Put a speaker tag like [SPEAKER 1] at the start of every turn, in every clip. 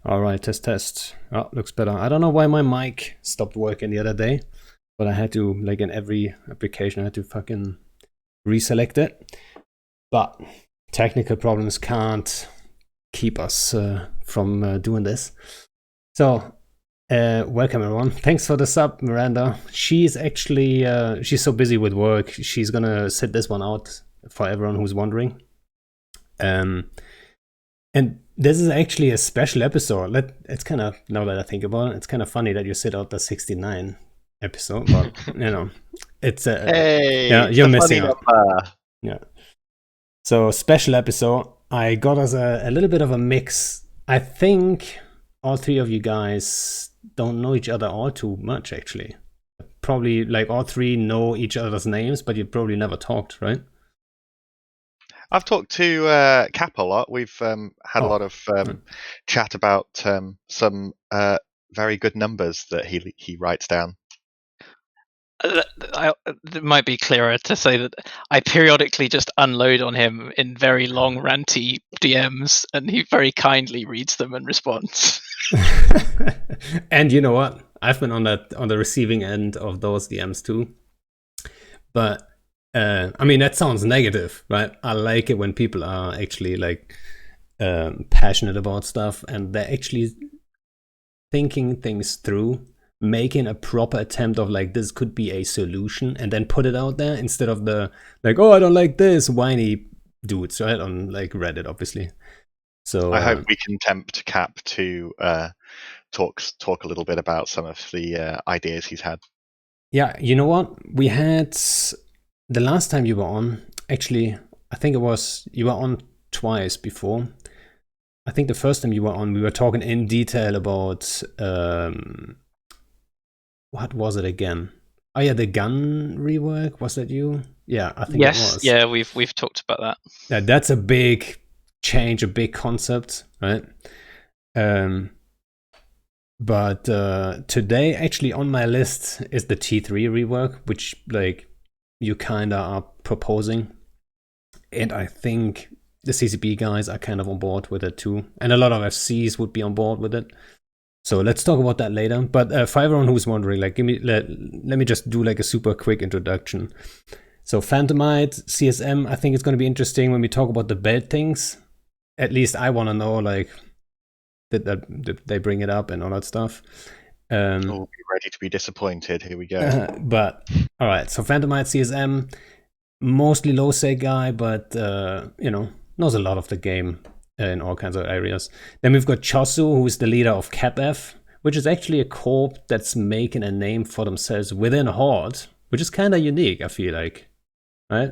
[SPEAKER 1] All right, test. Oh, looks better. I don't know why my mic stopped working the other day, but I had to, like in every application, I had to fucking reselect it. But technical problems can't keep us from doing this. So, welcome everyone. Thanks for the sub, Miranda. She's actually, she's so busy with work. She's gonna sit this one out for everyone who's wondering. And this is actually a special episode. It's kind of, now that I think about it, it's kind of funny that you sit out the 69 episode, but it's
[SPEAKER 2] hey,
[SPEAKER 1] yeah,
[SPEAKER 2] it's
[SPEAKER 1] you're
[SPEAKER 2] the
[SPEAKER 1] missing
[SPEAKER 2] funny
[SPEAKER 1] out.
[SPEAKER 2] number.
[SPEAKER 1] Yeah. So special episode. I got us a little bit of a mix. I think all three of you guys don't know each other all too much, actually. Probably like all three know each other's names, but you probably never talked, right?
[SPEAKER 2] I've talked to Cap a lot. We've had a lot of chat about some very good numbers that he writes down.
[SPEAKER 3] It might be clearer to say that I periodically just unload on him in very long ranty DMs, and he very kindly reads them and responds.
[SPEAKER 1] And you know what? I've been on the receiving end of those DMs too. But I mean, that sounds negative, right? I like it when people are actually like passionate about stuff and they're actually thinking things through, making a proper attempt of like, this could be a solution, and then put it out there instead of the like, oh, I don't like this, whiny dudes, right? On like Reddit, obviously. So
[SPEAKER 2] I hope we can tempt Cap to talk a little bit about some of the ideas he's had.
[SPEAKER 1] Yeah, you know what? We had the last time you were on, actually, I think you were on twice before. I think the first time you were on, we were talking in detail about what was it again? Oh yeah, the gun rework. Was that you? Yeah, I think it was.
[SPEAKER 3] Yeah, we've talked about that.
[SPEAKER 1] Yeah, that's a big change, a big concept, right? But today, actually, on my list is the T3 rework, which like you kinda are proposing, and I think the CCP guys are kind of on board with it too, and a lot of FCs would be on board with it. So let's talk about that later. But for everyone who's wondering, like, let me just do like a super quick introduction. So Phantomite, CSM, I think it's going to be interesting when we talk about the bad things. At least I want to know, like, that they bring it up and all that stuff.
[SPEAKER 2] We'll be ready to be disappointed. Here we go.
[SPEAKER 1] But all right, so Phantomite, CSM, mostly low sec guy, but knows a lot of the game in all kinds of areas. Then we've got Chossuh, who is the leader of CapF, which is actually a corp that's making a name for themselves within Horde, which is kind of unique, I feel like, right?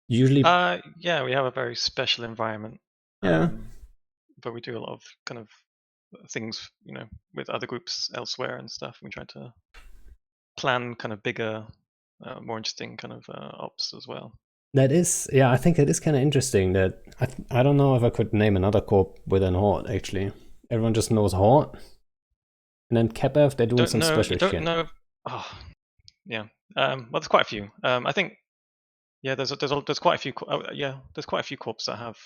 [SPEAKER 1] Usually,
[SPEAKER 4] yeah, we have a very special environment.
[SPEAKER 1] Yeah,
[SPEAKER 4] but we do a lot of kind of things, with other groups elsewhere and stuff. We try to plan kind of bigger, more interesting kind of ops as well.
[SPEAKER 1] That is, yeah, I think that is kind of interesting. That I don't know if I could name another corp within Horde. Actually, everyone just knows Horde, and then CapF, they're doing some special shit.
[SPEAKER 4] Oh, yeah. Well, there's quite a few. I think, yeah, there's quite a few. There's quite a few corps that have,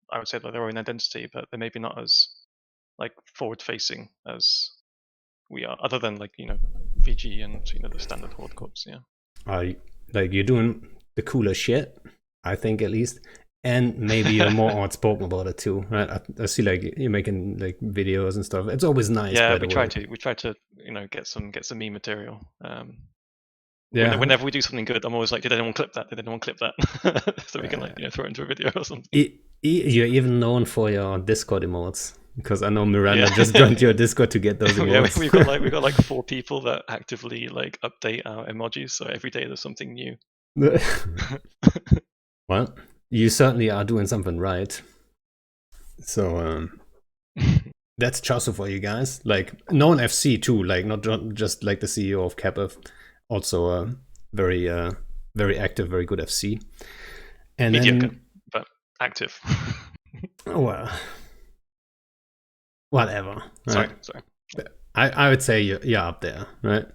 [SPEAKER 4] I would say, like their own identity, but they're maybe not as like forward facing as we are. Other than like VG and the standard Horde corps. Yeah.
[SPEAKER 1] Like you're doing the cooler shit, I think, at least, and maybe you're more outspoken about it too, right? I see like you're making like videos and stuff. It's always nice.
[SPEAKER 4] Yeah, we try to get some meme material. Yeah. Whenever we do something good, I'm always like, did anyone clip that? So we can throw it into a video or something.
[SPEAKER 1] You're even known for your Discord emotes, because I know Miranda just joined your Discord to get those emotes.
[SPEAKER 4] Yeah, we've got like 4 people that actively like update our emojis, so every day there's something new.
[SPEAKER 1] Well, you certainly are doing something right. So that's Chossuh for you guys. Like known FC too, like not just like the CEO of CapF, also very active, very good FC. And
[SPEAKER 4] mediocre,
[SPEAKER 1] then,
[SPEAKER 4] but active.
[SPEAKER 1] Well, whatever.
[SPEAKER 4] Sorry.
[SPEAKER 1] I would say you're up there, right?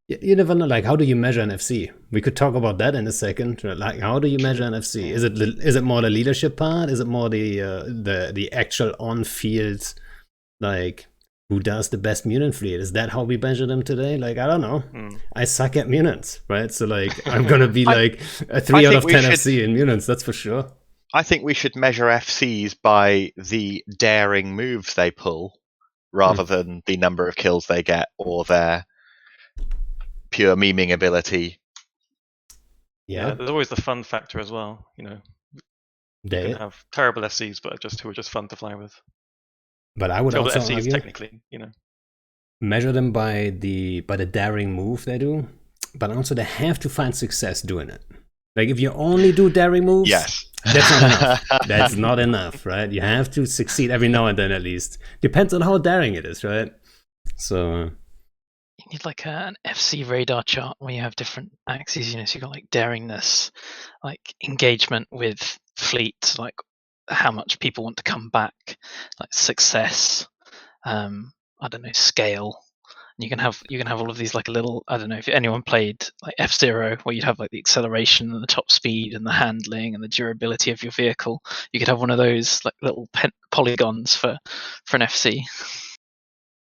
[SPEAKER 1] You never know. Like, how do you measure an FC? We could talk about that in a second. Like, how do you measure an FC? Is it more the leadership part? Is it more the actual on-field Like, who does the best mutant fleet? Is that how we measure them today? Like, I don't know.
[SPEAKER 4] Mm.
[SPEAKER 1] I suck at mutants, right? So like, I'm gonna be like a
[SPEAKER 2] I
[SPEAKER 1] 3 out
[SPEAKER 2] think
[SPEAKER 1] of
[SPEAKER 2] we
[SPEAKER 1] 10
[SPEAKER 2] should-
[SPEAKER 1] FC in mutants. That's for sure.
[SPEAKER 2] I think we should measure FCs by the daring moves they pull, rather than the number of kills they get or their pure memeing ability.
[SPEAKER 1] Yeah,
[SPEAKER 4] There's always the fun factor as well. You know, you can have terrible FCs, but who are just fun to fly with.
[SPEAKER 1] but I would
[SPEAKER 4] Terrible
[SPEAKER 1] also
[SPEAKER 4] FCs
[SPEAKER 1] argue
[SPEAKER 4] technically, you know.
[SPEAKER 1] measure them by the daring move they do, but also they have to find success doing it. Like if you only do daring moves,
[SPEAKER 2] Yes.
[SPEAKER 1] that's not enough. That's not enough, right? You have to succeed every now and then at least. Depends on how daring it is, right? So
[SPEAKER 3] You need like an FC radar chart where you have different axes. You know, so you got like daringness, like engagement with fleet, like how much people want to come back, like success. I don't know, scale. And you can have all of these like a little. I don't know if anyone played like F-Zero, where you'd have like the acceleration and the top speed and the handling and the durability of your vehicle. You could have one of those like little polygons for an FC.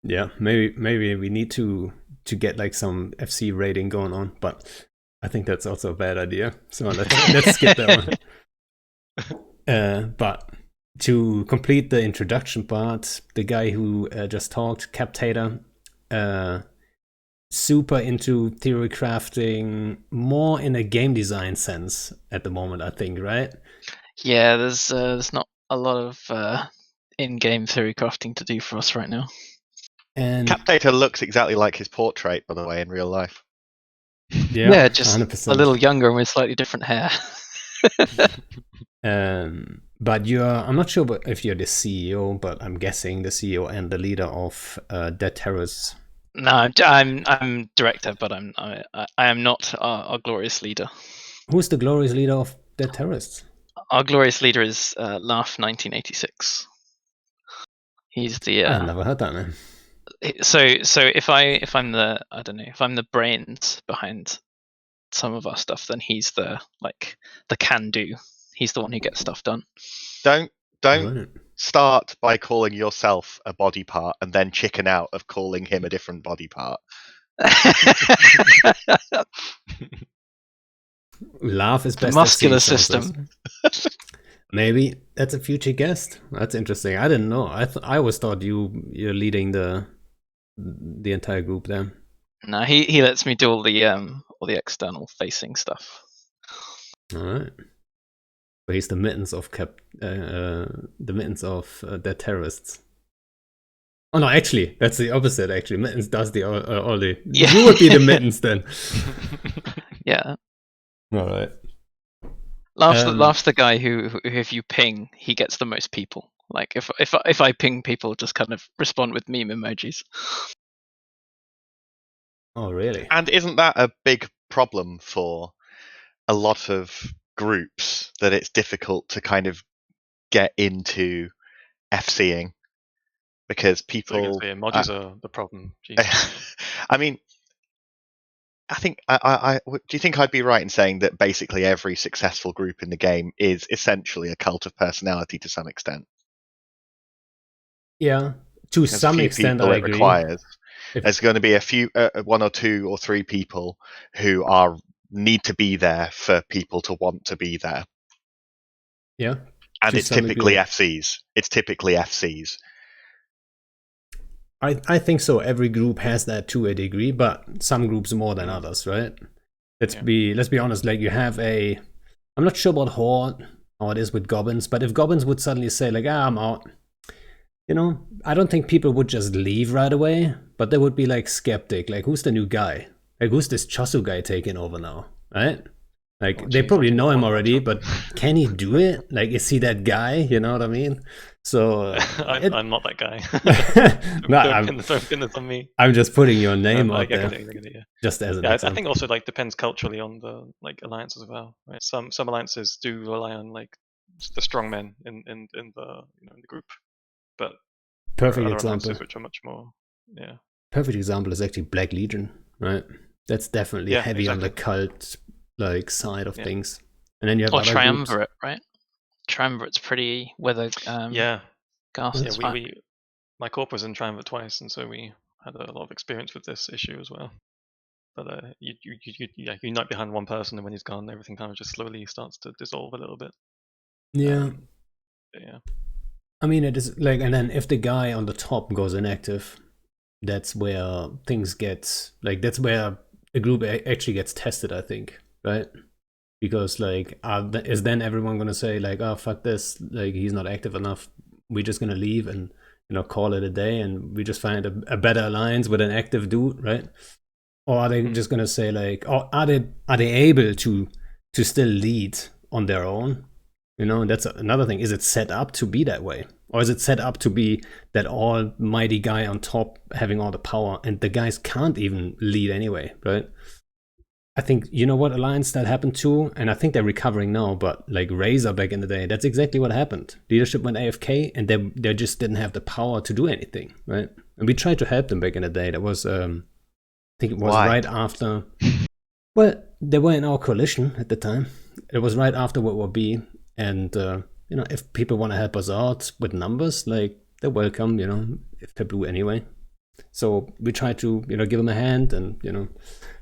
[SPEAKER 1] yeah, maybe we need to get like some FC rating going on, but I think that's also a bad idea. So let's skip that one. But to complete the introduction part, the guy who just talked, Captator, super into theory crafting, more in a game design sense at the moment, I think, right?
[SPEAKER 3] Yeah, there's not a lot of in-game theory crafting to do for us right now.
[SPEAKER 1] And
[SPEAKER 2] Captator looks exactly like his portrait, by the way, in real life.
[SPEAKER 1] yeah,
[SPEAKER 3] just
[SPEAKER 1] 100%.
[SPEAKER 3] a little younger and with slightly different hair.
[SPEAKER 1] But I'm not sure if you're the CEO, but I'm guessing the CEO and the leader of Dead Terrorists.
[SPEAKER 3] No, I'm director, but I am not our glorious leader.
[SPEAKER 1] Who's the glorious leader of Dead Terrorists?
[SPEAKER 3] Our glorious leader is Laugh 1986. He's the.
[SPEAKER 1] I've never heard that name.
[SPEAKER 3] So if I'm the brains behind some of our stuff, then he's the can do. He's the one who gets stuff done.
[SPEAKER 2] Don't
[SPEAKER 1] Right.
[SPEAKER 2] start by calling yourself a body part and then chicken out of calling him a different body part.
[SPEAKER 1] Laugh is
[SPEAKER 3] The
[SPEAKER 1] best.
[SPEAKER 3] muscular system.
[SPEAKER 1] Maybe that's a future guest. That's interesting. I didn't know. I always thought you're leading the entire group there.
[SPEAKER 3] No, he lets me do all the external facing stuff.
[SPEAKER 1] All right. But he's the mittens of Dead Terrorists. Oh no, actually, that's the opposite. Actually, mittens does all the.
[SPEAKER 3] Yeah.
[SPEAKER 1] You would be the mittens then.
[SPEAKER 3] Yeah.
[SPEAKER 1] All right.
[SPEAKER 3] Laugh's the guy who if you ping, he gets the most people. Like if I ping people, just kind of respond with meme emojis.
[SPEAKER 1] Oh really?
[SPEAKER 2] And isn't that a big problem for a lot of groups, that it's difficult to kind of get into FCing because people.
[SPEAKER 4] Emojis are the problem.
[SPEAKER 2] I mean, I think do you think I'd be right in saying that basically every successful group in the game is essentially a cult of personality to some extent?
[SPEAKER 1] Yeah, to
[SPEAKER 2] There's
[SPEAKER 1] some
[SPEAKER 2] a few
[SPEAKER 1] extent,
[SPEAKER 2] people
[SPEAKER 1] I
[SPEAKER 2] it
[SPEAKER 1] agree.
[SPEAKER 2] requires. There's going to be a few, 1 or 2 or 3 people who need to be there for people to want to be there.
[SPEAKER 1] Yeah,
[SPEAKER 2] and
[SPEAKER 1] to
[SPEAKER 2] it's
[SPEAKER 1] some
[SPEAKER 2] typically
[SPEAKER 1] degree.
[SPEAKER 2] FCs. It's typically FCs.
[SPEAKER 1] I think so. Every group has that to a degree, but some groups more than others, right? Let's be honest. Like you have I'm not sure about Horde, how it is with Goblins, but if Goblins would suddenly say like, I'm out, I don't think people would just leave right away, but they would be like skeptic, like who's the new guy? Like who's this Chossuh guy taking over now, right? Like they probably know him already, but can he do it? Like is he that guy? You know what I mean? So
[SPEAKER 4] I'm not that guy. Don't pin this on me.
[SPEAKER 1] I'm just putting your name out
[SPEAKER 4] I
[SPEAKER 1] there,
[SPEAKER 4] get it.
[SPEAKER 1] just as an
[SPEAKER 4] I
[SPEAKER 1] example.
[SPEAKER 4] think also depends culturally on the alliances as well. Right? Some alliances do rely on the strong men in the group, but
[SPEAKER 1] perfect
[SPEAKER 4] other
[SPEAKER 1] example,
[SPEAKER 4] alliances which are much more
[SPEAKER 1] perfect example is actually Black Legion, right? That's definitely heavy on the cult side of things. And then you have other
[SPEAKER 3] Triumvirate,
[SPEAKER 1] groups.
[SPEAKER 3] right? Triumvirate's pretty ghastly.
[SPEAKER 4] my corp was in Triumvirate twice, and so we had a lot of experience with this issue as well. But you unite behind one person, and when he's gone, everything kind of just slowly starts to dissolve a little bit.
[SPEAKER 1] Yeah.
[SPEAKER 4] Yeah.
[SPEAKER 1] I mean, it is like, and then if the guy on the top goes inactive, that's where things get like that's where a group actually gets tested, I think, right? Because like, is then everyone gonna say like, oh fuck this, like he's not active enough, we're just gonna leave and call it a day, and we just find a better alliance with an active dude, right? Or are they just gonna say like, or are they able to still lead on their own? And that's another thing. Is it set up to be that way? Or is it set up to be that almighty guy on top having all the power and the guys can't even lead anyway, right? I think, what alliance that happened to, and I think they're recovering now, but like Razor back in the day, that's exactly what happened. Leadership went AFK and they just didn't have the power to do anything, right? And we tried to help them back in the day. That was, I think it was
[SPEAKER 2] Why?
[SPEAKER 1] right after, well, they were in our coalition at the time. It was right after World War B. And, if people want to help us out with numbers, like, they're welcome, if they're blue anyway. So we try to, give them a hand and,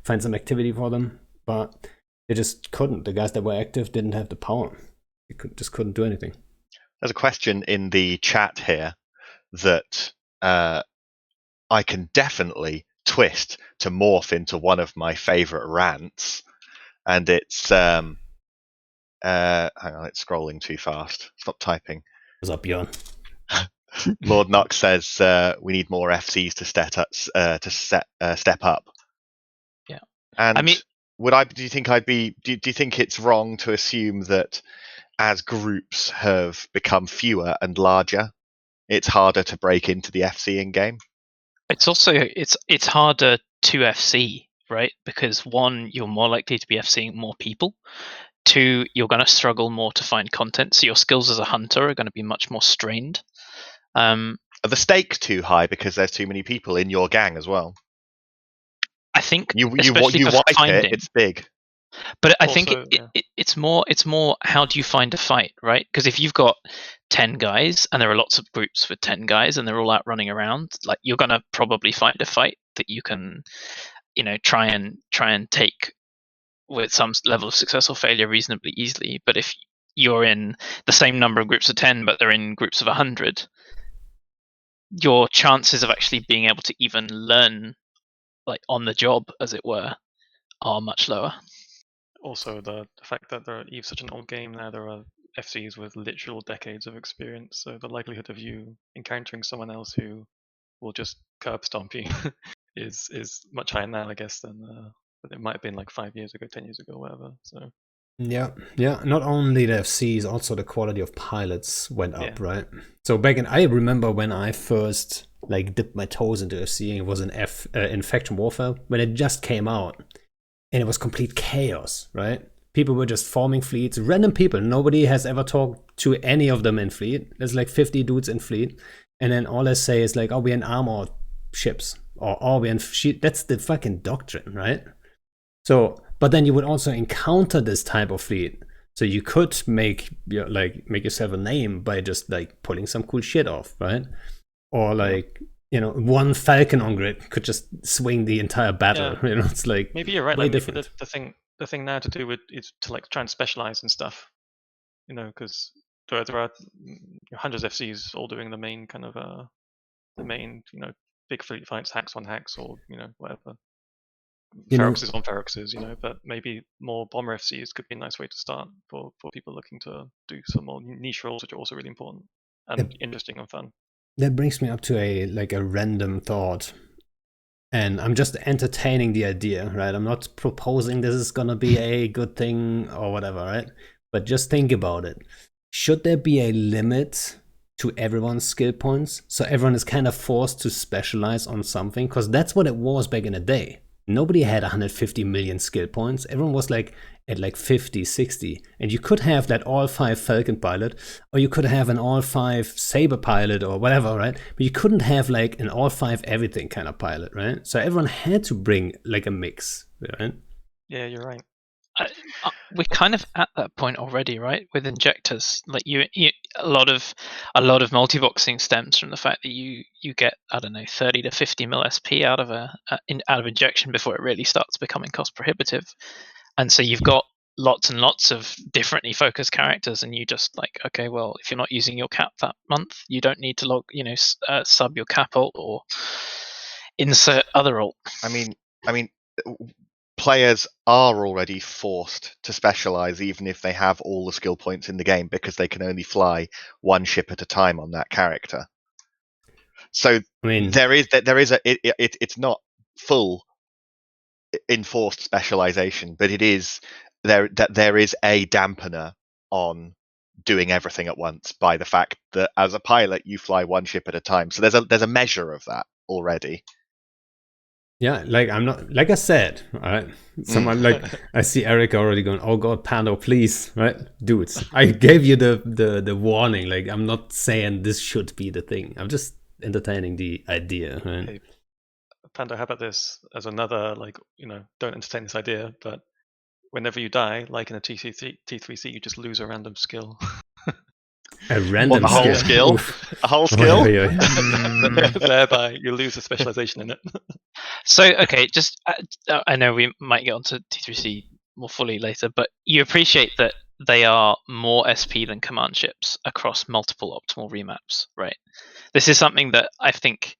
[SPEAKER 1] find some activity for them. But they just couldn't. The guys that were active didn't have the power. They just couldn't do anything.
[SPEAKER 2] There's a question in the chat here that I can definitely twist to morph into one of my favorite rants. And it's... hang on, it's scrolling too fast. Stop typing.
[SPEAKER 1] What's up, Bjorn?
[SPEAKER 2] Lord Knox says we need more FCs to step up.
[SPEAKER 3] Yeah,
[SPEAKER 2] and
[SPEAKER 3] I mean,
[SPEAKER 2] do you think it's wrong to assume that as groups have become fewer and larger, it's harder to break into the FCing game?
[SPEAKER 3] It's also it's harder to FC, right? Because one, you're more likely to be FCing more people. Two, you're going to struggle more to find content, so your skills as a hunter are going to be much more strained.
[SPEAKER 2] Are the stakes too high because there's too many people in your gang as well?
[SPEAKER 3] I think
[SPEAKER 2] you
[SPEAKER 3] especially for
[SPEAKER 2] wipe
[SPEAKER 3] finding,
[SPEAKER 2] it's big.
[SPEAKER 3] But I
[SPEAKER 4] Also,
[SPEAKER 3] think it's more how do you find a fight, right? Because if you've got 10 guys and there are lots of groups with 10 guys and they're all out running around, like, you're going to probably find a fight that you can try and take with some level of success or failure reasonably easily. But if you're in the same number of groups of 10 but they're in groups of 100, your chances of actually being able to even learn, like, on the job, as it were, are much lower.
[SPEAKER 4] Also, the fact that EVE's such an old game now, there are FCs with literal decades of experience, so the likelihood of you encountering someone else who will just curb stomp you is much higher now, I guess, than it might have been like 5 years ago, 10 years ago, whatever. So
[SPEAKER 1] yeah. Not only the FCs, also the quality of pilots went up, right? So I remember when I first dipped my toes into FCing, it was in Faction Warfare when it just came out. And it was complete chaos, right? People were just forming fleets, random people. Nobody has ever talked to any of them in fleet. There's like 50 dudes in fleet. And then all they say is like, oh, we're in armored ships. Or, oh, we're in that's the fucking doctrine, right? So, but then you would also encounter this type of fleet. So you could make yourself a name by just pulling some cool shit off, right? Or one Falcon on grid could just swing the entire battle.
[SPEAKER 4] Yeah.
[SPEAKER 1] It's like
[SPEAKER 4] maybe you're right.
[SPEAKER 1] Way
[SPEAKER 4] Like,
[SPEAKER 1] different.
[SPEAKER 4] The thing now to do is to try and specialize in stuff. Because there are hundreds of FCs all doing the main kind of big fleet fights, hacks on hacks, or whatever. Feroxes on Feroxes, but maybe more bomber FCs could be a nice way to start for people looking to do some more niche roles, which are also really important and interesting and fun.
[SPEAKER 1] That brings me up to a random thought, and I'm just entertaining the idea, right? I'm not proposing this is gonna be a good thing or whatever, right? But just think about it. Should there be a limit to everyone's skill points, so everyone is kind of forced to specialize on something? Because that's what it was back in the day. Nobody had 150 million skill points. Everyone was at 50, 60. And you could have that all 5 Falcon pilot, or you could have an all 5 Saber pilot or whatever, right? But you couldn't have an all 5 everything kind of pilot, right? So everyone had to bring a mix, right?
[SPEAKER 4] Yeah, you're right.
[SPEAKER 3] we're kind of at that point already, right? With injectors, like a lot of multiboxing stems from the fact that you get, I don't know, 30 to 50 mil SP out of out of injection before it really starts becoming cost prohibitive, and so you've got lots and lots of differently focused characters, and you just like, okay, well, if you're not using your cap that month, you don't need to sub your cap ult or insert other ult.
[SPEAKER 2] I mean, players are already forced to specialize even if they have all the skill points in the game because they can only fly one ship at a time on that character. So
[SPEAKER 1] I mean,
[SPEAKER 2] it's not full enforced specialization, but it is there is a dampener on doing everything at once by the fact that as a pilot you fly one ship at a time. So there's a measure of that already.
[SPEAKER 1] yeah, like I'm not, like I said, right? Someone like I see Eric already going, "Oh God, Pando, please, right, dudes." I gave you the warning. Like I'm not saying this should be the thing. I'm just entertaining the idea. Right?
[SPEAKER 4] Hey, Pando, how about this as another, like, don't entertain this idea, but whenever you die, like in a T3C, you just lose a random skill.
[SPEAKER 1] A random
[SPEAKER 2] a whole skill? A whole skill?
[SPEAKER 4] Thereby, you lose a specialization in it.
[SPEAKER 3] So, okay, just I know we might get onto T3C more fully later, but you appreciate that they are more SP than command ships across multiple optimal remaps, right? This is something that I think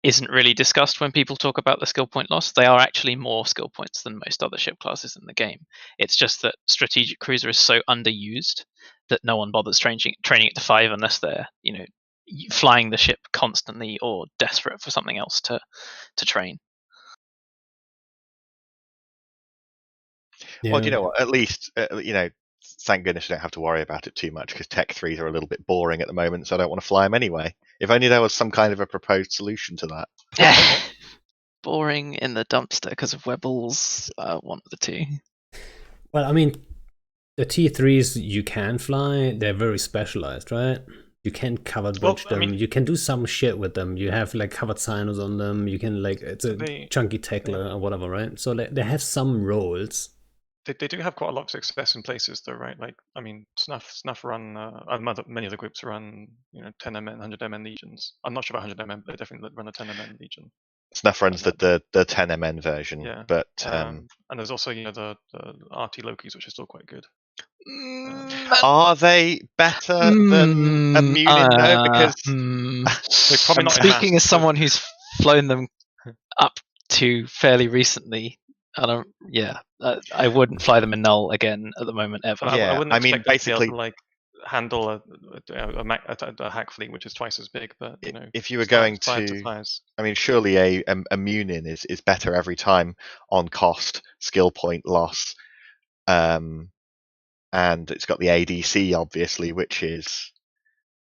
[SPEAKER 3] isn't really discussed when people talk about the skill point loss. They are actually more skill points than most other ship classes in the game. It's just that strategic cruiser is so underused that no one bothers training it to 5 unless they're flying the ship constantly or desperate for something else to train.
[SPEAKER 2] Yeah. Well, do you know what? At least thank goodness I don't have to worry about it too much because Tech 3s are a little bit boring at the moment, so I don't want to fly them anyway. If only there was some kind of a proposed solution to that.
[SPEAKER 3] Boring in the dumpster because of Webbles, one of the two.
[SPEAKER 1] Well, I mean, the T3s you can fly, they're very specialized, right? You can covered bridge them. You can do some shit with them. You have like covered sinos on them. You can it's a chunky tackler or whatever, right? So they have some roles.
[SPEAKER 4] They do have quite a lot of success in places, though, right? Like, I mean, Snuff run, many of the groups run, 10MN, 100MN legions. I'm not sure about 100MN, but they definitely run a 10MN legion.
[SPEAKER 2] Snuff runs the 10MN version,
[SPEAKER 4] yeah.
[SPEAKER 2] But
[SPEAKER 4] and there's also the RT Lokis, which are still quite good.
[SPEAKER 2] Are they better than a Munin? No, because
[SPEAKER 4] they're probably not.
[SPEAKER 3] Speaking as someone who's flown them up to fairly recently, I wouldn't fly them in null again at the moment ever.
[SPEAKER 2] Yeah,
[SPEAKER 4] I wouldn't expect
[SPEAKER 2] basically
[SPEAKER 4] to be able to handle a hack fleet which is twice as big. But
[SPEAKER 2] if you were going to, surely a Munin is better every time on cost, skill point loss, and it's got the ADC obviously, which is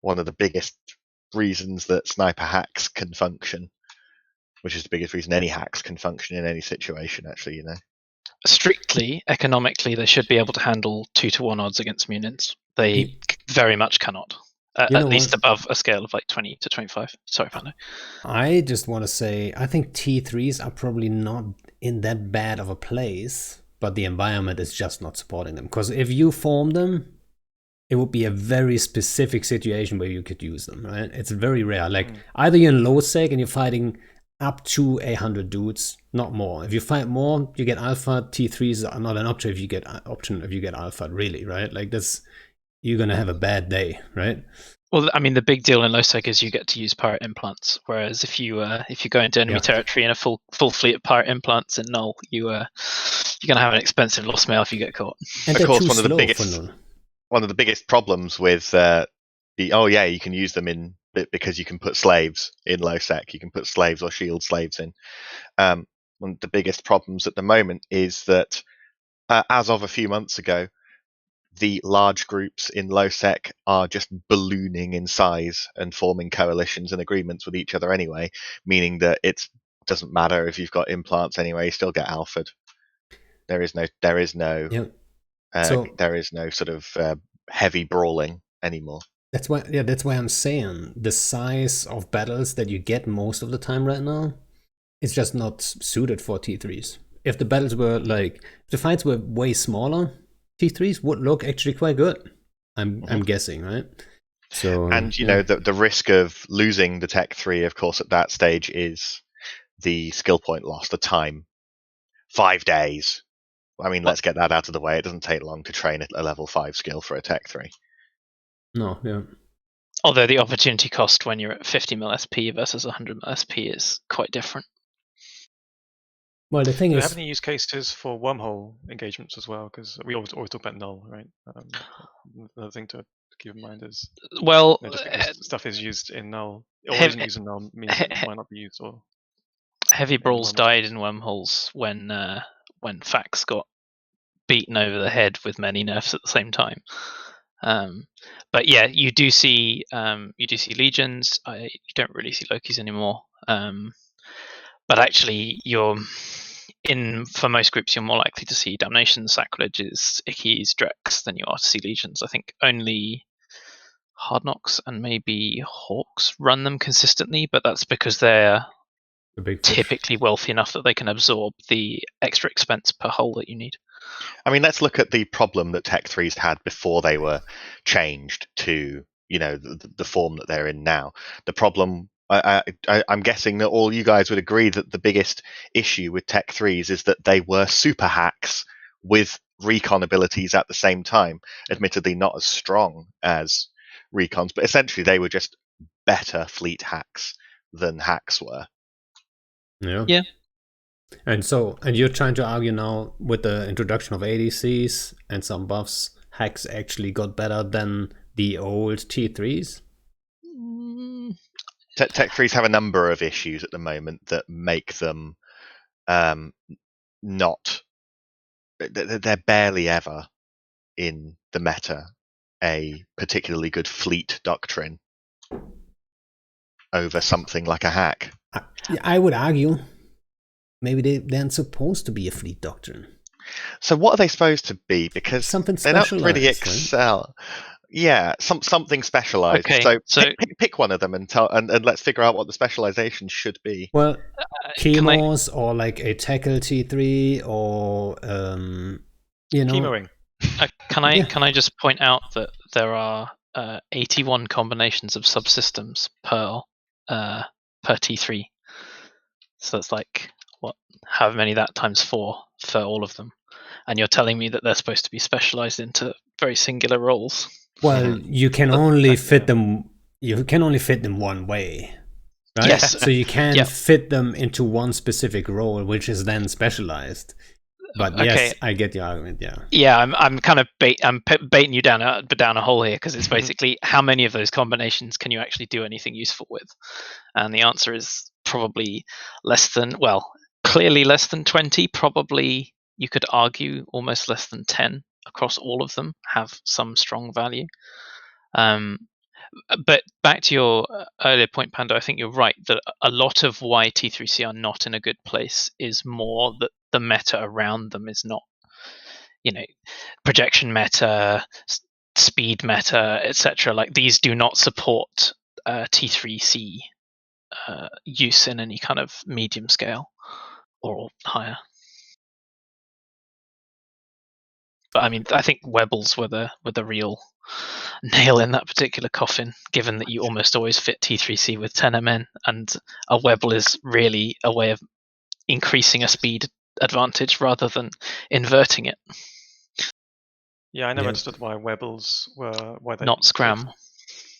[SPEAKER 2] one of the biggest reasons that sniper hacks can function. Which is the biggest reason any hacks can function in any situation, actually,
[SPEAKER 3] Strictly, economically, they should be able to handle 2-to-1 odds against Munins. They very much cannot. At least above a scale of like 20 to 25. Sorry, Pando.
[SPEAKER 1] I just want to say, I think T3s are probably not in that bad of a place, but the environment is just not supporting them. Because if you form them, it would be a very specific situation where you could use them, right? It's very rare. Like, either you're in low sec and you're fighting up to 100 dudes, not more. If you fight more, you get alpha. T3s are not an option if you get alpha, really, right? Like you're gonna have a bad day, right?
[SPEAKER 3] Well, I mean, the big deal in low sec is you get to use pirate implants. Whereas if you go into enemy territory in a full fleet of pirate implants in null, you're gonna have an expensive loss mail if you get caught.
[SPEAKER 1] And
[SPEAKER 2] of course,
[SPEAKER 1] one
[SPEAKER 2] of the biggest problems with you can use them in. Because you can put slaves in low sec, you can put slaves or shield slaves in. One of the biggest problems at the moment is that, as of a few months ago, the large groups in low sec are just ballooning in size and forming coalitions and agreements with each other anyway, meaning that it doesn't matter if you've got implants anyway, you still get alphaed. There is no sort of heavy brawling anymore.
[SPEAKER 1] That's why I'm saying the size of battles that you get most of the time right now is just not suited for T3s. if the battles were like, if the fights were way smaller, T3s would look actually quite good. I'm guessing, right? So,
[SPEAKER 2] and you know, the risk of losing the Tech 3, of course, at that stage is the skill point loss, the time. 5 days. I mean, let's get that out of the way. It doesn't take long to train a level 5 skill for a Tech 3.
[SPEAKER 1] No, yeah.
[SPEAKER 3] Although the opportunity cost when you're at 50 mil SP versus 100 mil SP is quite different.
[SPEAKER 1] Well, the thing
[SPEAKER 4] Do they
[SPEAKER 1] is,
[SPEAKER 4] have any use cases for wormhole engagements as well? Because we always talk about null, right? Another thing to keep in mind is,
[SPEAKER 3] well,
[SPEAKER 4] just because stuff is used in null or
[SPEAKER 3] hev-
[SPEAKER 4] isn't used in null means it might not be used. Or
[SPEAKER 3] heavy brawls
[SPEAKER 4] wormholes.
[SPEAKER 3] died in wormholes when Fax got beaten over the head with many nerfs at the same time. But yeah, you do see legions. You don't really see Lokis anymore. But actually, for most groups, you're more likely to see damnations, sacrileges, ickies, drex than you are to see legions. I think only hard knocks and maybe hawks run them consistently, but that's because they're
[SPEAKER 1] the big fish.
[SPEAKER 3] typically wealthy enough that they can absorb the extra expense per hull that you need.
[SPEAKER 2] I mean, let's look at the problem that Tech 3s had before they were changed to, you know, the form that they're in now. The problem, I'm guessing that all you guys would agree that the biggest issue with Tech 3s is that they were super hacks with recon abilities at the same time. Admittedly, not as strong as recons, but essentially they were just better fleet hacks than hacks were.
[SPEAKER 1] Yeah. And you're trying to argue now with the introduction of ADCs and some buffs, hacks actually got better than the old T3s?
[SPEAKER 2] Tech 3s have a number of issues at the moment that make them not. They're barely ever in the meta a particularly good fleet doctrine over something like a hack.
[SPEAKER 1] I would argue maybe they aren't supposed to be a fleet doctrine.
[SPEAKER 2] So what are they supposed to be? Because
[SPEAKER 1] something
[SPEAKER 2] they're not really
[SPEAKER 1] specialized,
[SPEAKER 2] excel. Yeah, something specialized.
[SPEAKER 3] Okay,
[SPEAKER 2] so pick one of them and let's figure out what the specialization should be.
[SPEAKER 1] Well, chemos or like a tackle T3 or
[SPEAKER 4] chemoing.
[SPEAKER 3] Can I just point out that there are 81 combinations of subsystems per T3. So that's like however many that times 4 for all of them. And you're telling me that they're supposed to be specialized into very singular roles.
[SPEAKER 1] Well, you can only fit them. You can only fit them one way, right?
[SPEAKER 3] Yes.
[SPEAKER 1] So you can fit them into one specific role, which is then specialized. But yes, I get your argument.
[SPEAKER 3] Yeah, I'm kind of baiting you down a hole here, because it's basically how many of those combinations can you actually do anything useful with? And the answer is probably clearly less than 20. Probably you could argue almost less than 10 across all of them have some strong value. But back to your earlier point, Pando, I think you're right that a lot of why T3C are not in a good place is more that the meta around them is not, projection meta, speed meta, etc. Like these do not support T3C use in any kind of medium scale or higher. But I mean, I think Webbles were the real nail in that particular coffin, given that you almost always fit T3C with 10 MN, and a Webble is really a way of increasing a speed advantage rather than inverting it.
[SPEAKER 4] Yeah, I never understood why Webbles were
[SPEAKER 3] not Scram.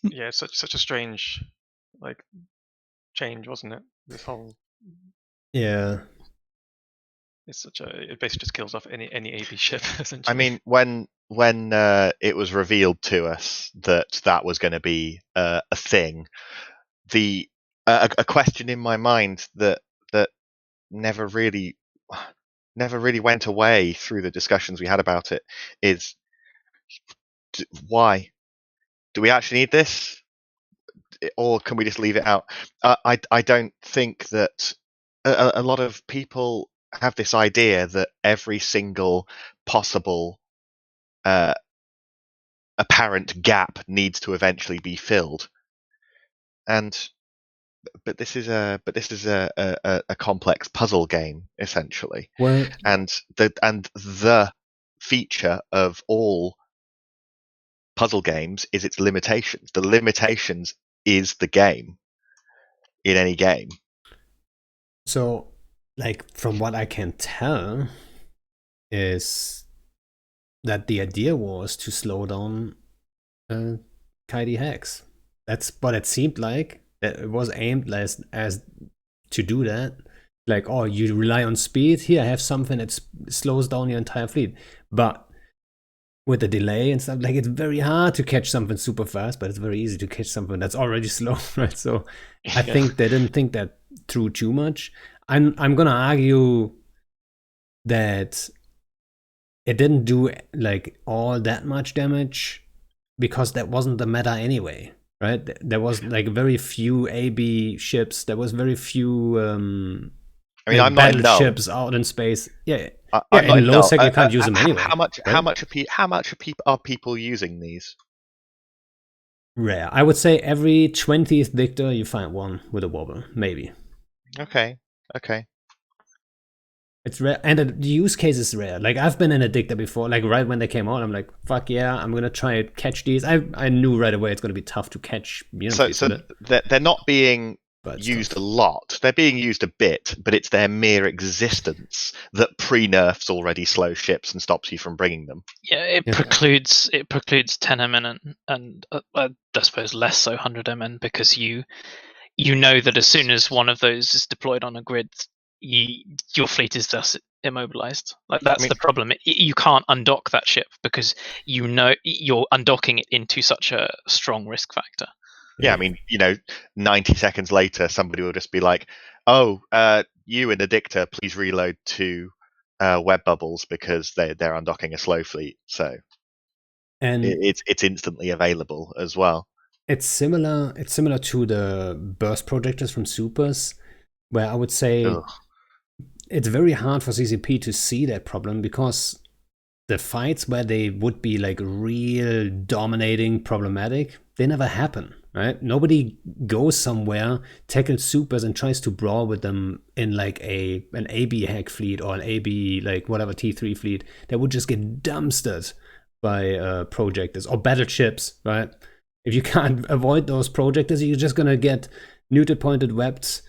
[SPEAKER 4] Yeah, such a strange change, wasn't it? This whole it basically just kills off any AB ship. Essentially.
[SPEAKER 2] I mean, when it was revealed to us that was going to be a thing, a question in my mind that never really went away through the discussions we had about it is, why do we actually need this, or can we just leave it out? I don't think that a lot of people have this idea that every single possible apparent gap needs to eventually be filled, and but this is a complex puzzle game essentially,
[SPEAKER 1] Well,
[SPEAKER 2] and the feature of all puzzle games is its limitations. The limitations is the game in any game.
[SPEAKER 1] so like from what I can tell is that the idea was to slow down Kaidi hacks. That's what it seemed like. That it was aimed as to do that. Like, oh, you rely on speed. Here, I have something that slows down your entire fleet. But with the delay and stuff, like it's very hard to catch something super fast, but it's very easy to catch something that's already slow, right? So I think they didn't think that through too much. I'm gonna argue that it didn't do like all that much damage because that wasn't the meta anyway, right? There was like very few AB ships. There was very few
[SPEAKER 2] I mean,
[SPEAKER 1] like
[SPEAKER 2] I'm not in know.
[SPEAKER 1] battleships out in space. Yeah,
[SPEAKER 2] I'm not
[SPEAKER 1] in
[SPEAKER 2] in
[SPEAKER 1] low
[SPEAKER 2] know.
[SPEAKER 1] sec you can't use them anyway.
[SPEAKER 2] How much are people using these?
[SPEAKER 1] Rare. I would say every 20th Victor you find one with a wobble, maybe.
[SPEAKER 2] Okay.
[SPEAKER 1] It's rare, and the use case is rare. Like I've been in a Dicta before, like right when they came out, I'm like, fuck yeah, I'm gonna try and catch these. I knew right away it's gonna be tough to catch.
[SPEAKER 2] So they're not being used
[SPEAKER 1] tough.
[SPEAKER 2] a lot. They're being used a bit, but it's their mere existence that pre-nerfs already slow ships and stops you from bringing them.
[SPEAKER 3] Yeah, it precludes 10 MN and I suppose less so 100 MN because you know that as soon as one of those is deployed on a grid, your fleet is thus immobilized. Like that's the problem. You can't undock that ship because you know you're undocking it into such a strong risk factor.
[SPEAKER 2] Yeah, I mean, 90 seconds later, somebody will just be like, "Oh, you in the Dicta, please reload to web bubbles because they're undocking a slow fleet." So, and it's instantly available as well.
[SPEAKER 1] It's similar to the burst projectors from Supers, where I would say it's very hard for CCP to see that problem because the fights where they would be like real dominating problematic, they never happen, right? Nobody goes somewhere, tackles supers and tries to brawl with them in like an AB hack fleet or an AB like whatever T3 fleet that would just get dumpstered by projectors or battleships, right? If you can't avoid those projectors, you're just gonna get neuter pointed wept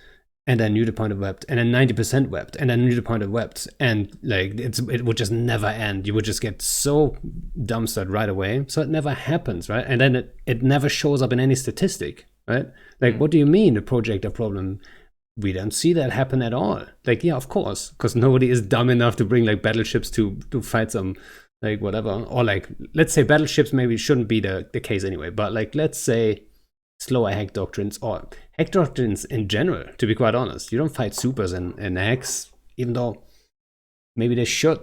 [SPEAKER 1] and then neuter pointed wept and then 90% wept and then neuter pointed wept, and like it would just never end. You would just get so dumpstered right away. So it never happens, right? And then it never shows up in any statistic, right? Like what do you mean a projector problem? We don't see that happen at all. Like yeah, of course, because nobody is dumb enough to bring like battleships to fight some like whatever, or like let's say battleships maybe shouldn't be the case anyway, but like let's say slower hack doctrines or hack doctrines in general, to be quite honest. You don't fight supers and hacks, even though maybe they should.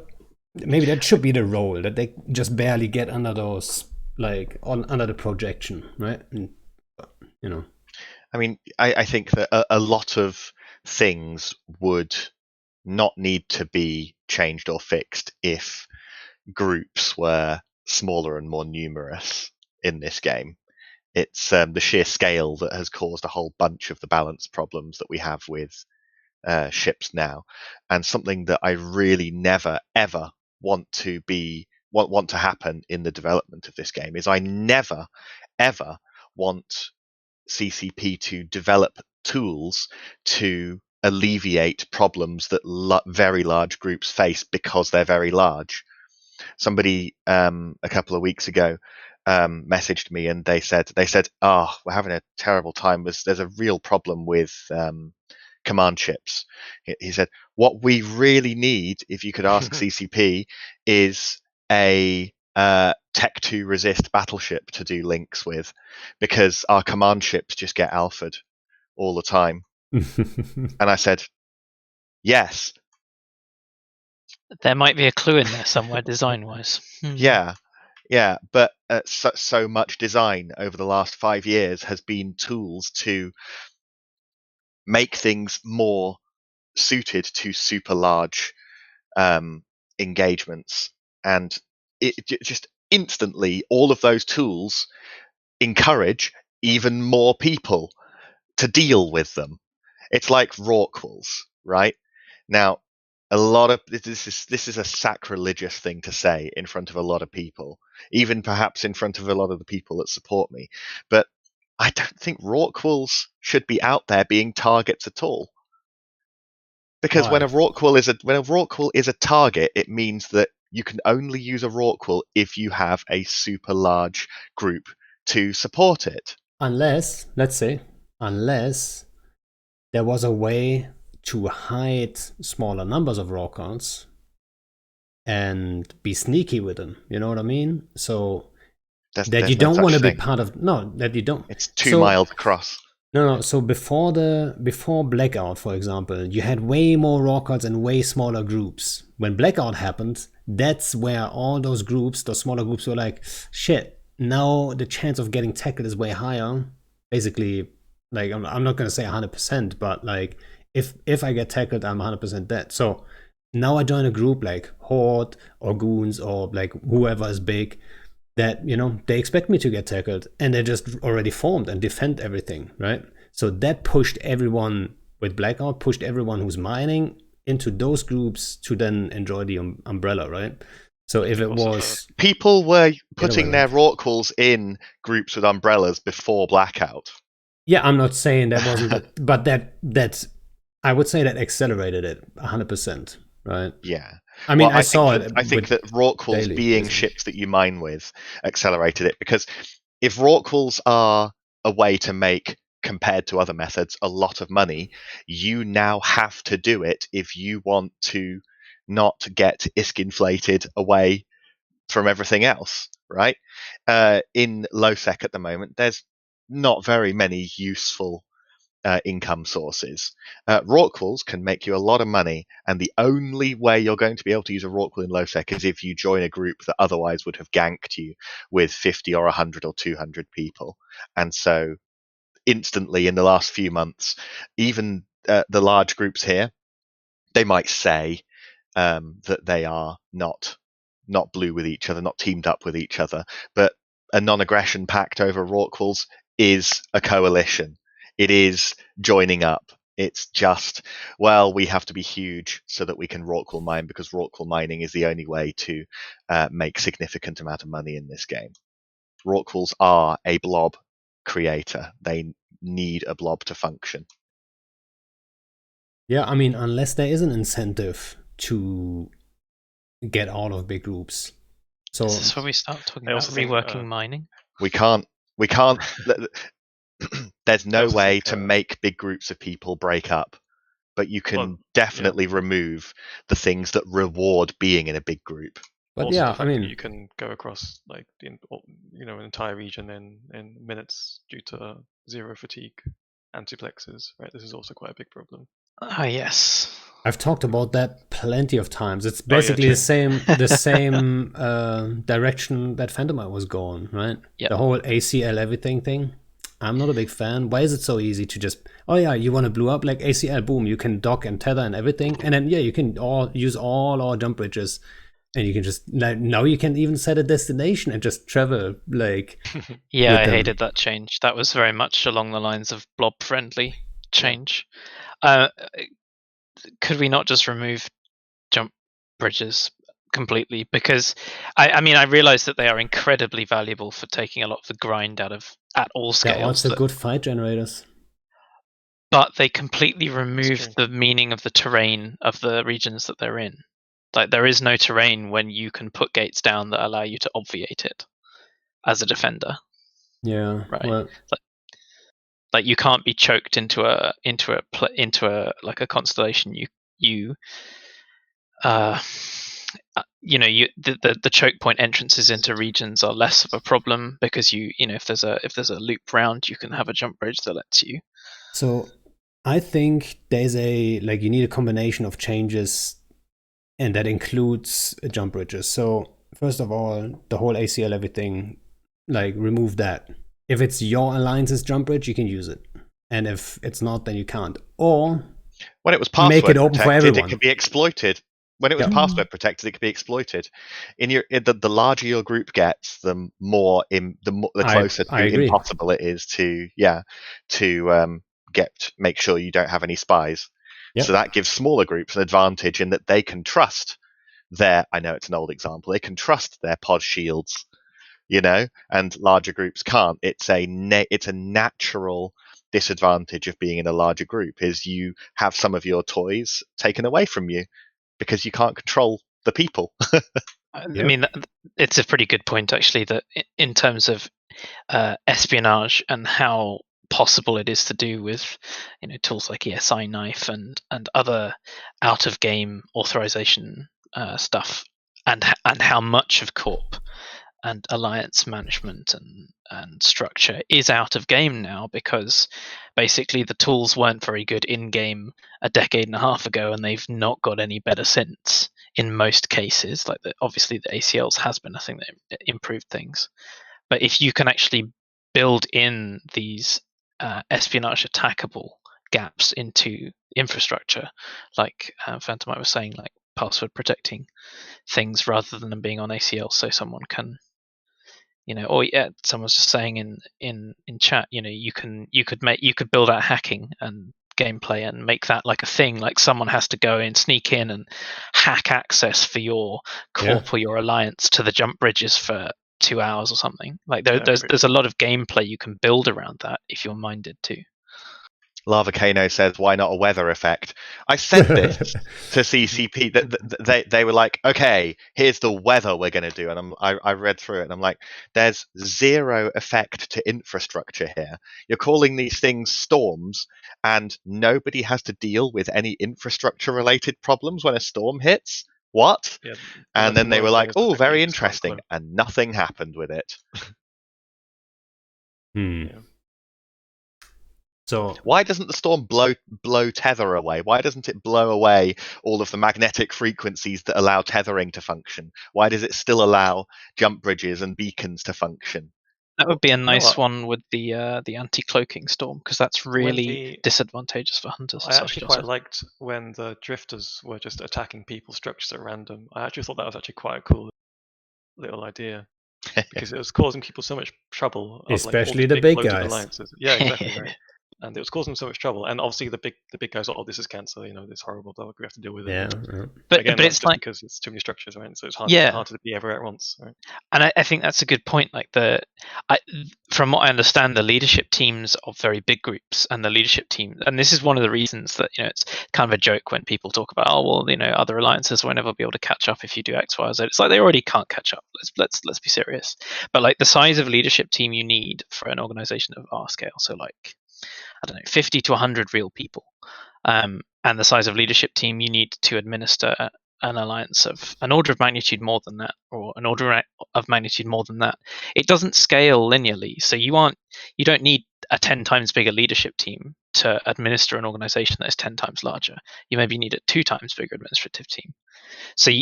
[SPEAKER 1] Maybe that should be the role, that they just barely get under those, like under the projection, right? And,
[SPEAKER 2] I mean, I think that a lot of things would not need to be changed or fixed if groups were smaller and more numerous in this game. It's the sheer scale that has caused a whole bunch of the balance problems that we have with ships now, and something that I really never ever want to happen in the development of this game is I never ever want CCP to develop tools to alleviate problems that very large groups face because they're very large. Somebody a couple of weeks ago messaged me and they said, "Oh, we're having a terrible time. There's a real problem with command ships." He said, "What we really need, if you could ask CCP, is a Tech 2 resist battleship to do links with, because our command ships just get alphaed all the time." And I said, "Yes."
[SPEAKER 3] There might be a clue in there somewhere design-wise.
[SPEAKER 2] Yeah, but so much design over the last 5 years has been tools to make things more suited to super large engagements, and it just instantly all of those tools encourage even more people to deal with them. It's like Rorquals, right? Now, a lot of this is a sacrilegious thing to say in front of a lot of people, even perhaps in front of a lot of the people that support me. But I don't think Rorquals should be out there being targets at all. Because when
[SPEAKER 1] Why?
[SPEAKER 2] a Rorqual is a target, it means that you can only use a Rorqual if you have a super large group to support it.
[SPEAKER 1] Unless, let's say, unless there was a way to hide smaller numbers of raw cards and be sneaky with them. You know what I mean? So that you
[SPEAKER 2] There's no
[SPEAKER 1] don't want
[SPEAKER 2] such
[SPEAKER 1] to be
[SPEAKER 2] thing.
[SPEAKER 1] part of. No, that you don't.
[SPEAKER 2] It's 2
[SPEAKER 1] So
[SPEAKER 2] miles across.
[SPEAKER 1] no. So before Blackout, for example, you had way more raw cards and way smaller groups. When Blackout happened, that's where all those groups, those smaller groups, were like, shit. Now the chance of getting tackled is way higher. Basically, like I'm not gonna say 100%, but like if I get tackled, I'm 100% dead. So now I join a group like Horde or Goons or like whoever is big, that they expect me to get tackled, and they just already formed and defend everything, right? So that pushed everyone with Blackout, pushed everyone who's mining into those groups to then enjoy the umbrella, right? So if it was
[SPEAKER 2] people were
[SPEAKER 1] the other way
[SPEAKER 2] putting their
[SPEAKER 1] around.
[SPEAKER 2] Rorquals in groups with umbrellas before Blackout.
[SPEAKER 1] Yeah, I'm not saying that wasn't it, but that's I would say that accelerated it 100%, right?
[SPEAKER 2] Yeah.
[SPEAKER 1] I mean,
[SPEAKER 2] Well,
[SPEAKER 1] I saw it
[SPEAKER 2] I think
[SPEAKER 1] with
[SPEAKER 2] that Rorquals
[SPEAKER 1] daily,
[SPEAKER 2] being
[SPEAKER 1] basically.
[SPEAKER 2] ships that you mine with accelerated it, because if Rorquals are a way to make, compared to other methods, a lot of money, you now have to do it if you want to not get ISK inflated away from everything else, right? In low sec at the moment, there's not very many useful income sources. Rorquals can make you a lot of money, and the only way you're going to be able to use a Rorqual in low sec is if you join a group that otherwise would have ganked you with 50 or 100 or 200 people. And so, instantly in the last few months, even the large groups here, they might say that they are not blue with each other, not teamed up with each other, but a non-aggression pact over Rorquals is a coalition. It is joining up. It's just, well, we have to be huge so that we can Rorqual mine, because Rorqual mining is the only way to make significant amount of money in this game. Rorquals are a blob creator. They need a blob to function.
[SPEAKER 1] Yeah, I mean, unless there is an incentive to get out of big groups. So
[SPEAKER 3] Is this where we start talking
[SPEAKER 4] I
[SPEAKER 3] about
[SPEAKER 4] also think,
[SPEAKER 3] reworking mining?
[SPEAKER 2] We can't. There's no
[SPEAKER 4] also
[SPEAKER 2] way
[SPEAKER 4] think,
[SPEAKER 2] to make big groups of people break up, but you can
[SPEAKER 4] well,
[SPEAKER 2] definitely remove the things that reward being in a big group.
[SPEAKER 1] but
[SPEAKER 4] also
[SPEAKER 1] yeah,
[SPEAKER 4] the
[SPEAKER 1] I
[SPEAKER 4] fact that
[SPEAKER 1] mean,
[SPEAKER 4] you can go across like an entire region in minutes due to zero fatigue antiplexes, right? This is also quite a big problem.
[SPEAKER 3] Ah, yes.
[SPEAKER 1] I've talked about that plenty of times. It's
[SPEAKER 4] Oh, yeah,
[SPEAKER 1] basically
[SPEAKER 4] true.
[SPEAKER 1] the same direction that Phantomite was going, right?
[SPEAKER 3] Yep.
[SPEAKER 1] The whole ACL everything thing. I'm not a big fan. Why is it so easy to just, oh yeah, you want to blue up like ACL, boom, you can dock and tether and everything, and then yeah, you can use all our jump bridges, and you can just like now you can even set a destination and just travel like
[SPEAKER 3] Yeah,
[SPEAKER 1] with
[SPEAKER 3] I
[SPEAKER 1] them.
[SPEAKER 3] hated that change. That was very much along the lines of blob friendly change. Could we not just remove jump bridges completely? Because I mean, I realize that they are incredibly valuable for taking a lot of the grind out of at all
[SPEAKER 1] They're
[SPEAKER 3] scales,
[SPEAKER 1] also good fight generators.
[SPEAKER 3] but they completely remove
[SPEAKER 4] true.
[SPEAKER 3] the meaning of the terrain of the regions that they're in. Like there is no terrain when you can put gates down that allow you to obviate it as a defender,
[SPEAKER 1] Yeah,
[SPEAKER 3] right?
[SPEAKER 1] well,
[SPEAKER 3] Like you can't be choked into a like a constellation. You the choke point entrances into regions are less of a problem because if there's a loop round, you can have a jump bridge that lets you.
[SPEAKER 1] so I think there's you need a combination of changes, and that includes jump bridges. So first of all, the whole ACL everything, like remove that. If it's your alliance's jump bridge, you can use it, and if it's not, then you can't. Or
[SPEAKER 2] When it was
[SPEAKER 1] make it
[SPEAKER 2] password
[SPEAKER 1] open for
[SPEAKER 2] protected, it
[SPEAKER 1] everyone.
[SPEAKER 2] could be exploited. When it was
[SPEAKER 1] Yeah.
[SPEAKER 2] password protected, it could be exploited. The larger your group gets, the more the
[SPEAKER 1] I
[SPEAKER 2] closer
[SPEAKER 1] I
[SPEAKER 2] to
[SPEAKER 1] agree.
[SPEAKER 2] impossible it is to make sure you don't have any spies.
[SPEAKER 1] Yep.
[SPEAKER 2] So that gives smaller groups an advantage in that they can trust I know it's an old example, they can trust their pod shields, and larger groups can't. It's a natural disadvantage of being in a larger group is you have some of your toys taken away from you because you can't control the people.
[SPEAKER 3] I mean, it's a pretty good point, actually, that in terms of espionage and how possible it is to do with tools like ESI knife and other out of game authorization stuff, and how much of Corp and alliance management and structure is out of game now, because basically the tools weren't very good in game a decade and a half ago, and they've not got any better since in most cases. Like obviously the ACLs has been a thing that improved things, but if you can actually build in these espionage attackable gaps into infrastructure, like Phantomite was saying, like password protecting things rather than them being on ACL, so someone can, or someone's just saying in chat, you could build out hacking and gameplay and make that like a thing, like someone has to go in, sneak in and hack access for your corp or your alliance to the jump bridges for 2 hours or something. Like there's a lot of gameplay you can build around that if you're minded to.
[SPEAKER 2] Lava Kano says, why not a weather effect? I said this to CCP, that they were like, okay, here's the weather we're going to do. And I read through it and I'm like, there's zero effect to infrastructure here. You're calling these things storms and nobody has to deal with any infrastructure related problems when a storm hits. What?
[SPEAKER 4] Yeah,
[SPEAKER 2] and then they were like, oh, very
[SPEAKER 4] techniques
[SPEAKER 2] interesting. And nothing happened with it.
[SPEAKER 4] Yeah.
[SPEAKER 1] So
[SPEAKER 2] why doesn't the storm blow tether away? Why doesn't it blow away all of the magnetic frequencies that allow tethering to function? Why does it still allow jump bridges and beacons to function?
[SPEAKER 3] That would be a nice one with the anti-cloaking storm, because that's really disadvantageous for hunters.
[SPEAKER 4] I actually quite liked when the drifters were just attacking people's structures at random. I actually thought that was actually quite a cool little idea, because it was causing people so much trouble.
[SPEAKER 1] Especially the big guys.
[SPEAKER 4] Alliances. Yeah, exactly. Right. And it was causing so much trouble. And obviously the big guys, oh, this is cancer, this horrible blah, we have to deal with it.
[SPEAKER 1] Yeah.
[SPEAKER 3] But
[SPEAKER 4] again,
[SPEAKER 3] it's
[SPEAKER 4] just
[SPEAKER 3] like,
[SPEAKER 4] because it's too many structures, right? So it's hard to be everywhere at once, right?
[SPEAKER 3] And I think that's a good point. Like from what I understand, the leadership teams of very big groups and the leadership team, and this is one of the reasons that it's kind of a joke when people talk about, other alliances will never be able to catch up if you do X, Y, or Z. It's like they already can't catch up. Let's be serious. But like the size of leadership team you need for an organization of our scale, so like, I don't know, 50 to 100 real people, and the size of leadership team you need to administer an alliance of an order of magnitude more than that, or an order of magnitude more than that. It doesn't scale linearly, so you don't need a 10 times bigger leadership team to administer an organization that is 10 times larger. You maybe need a 2 times bigger administrative team. So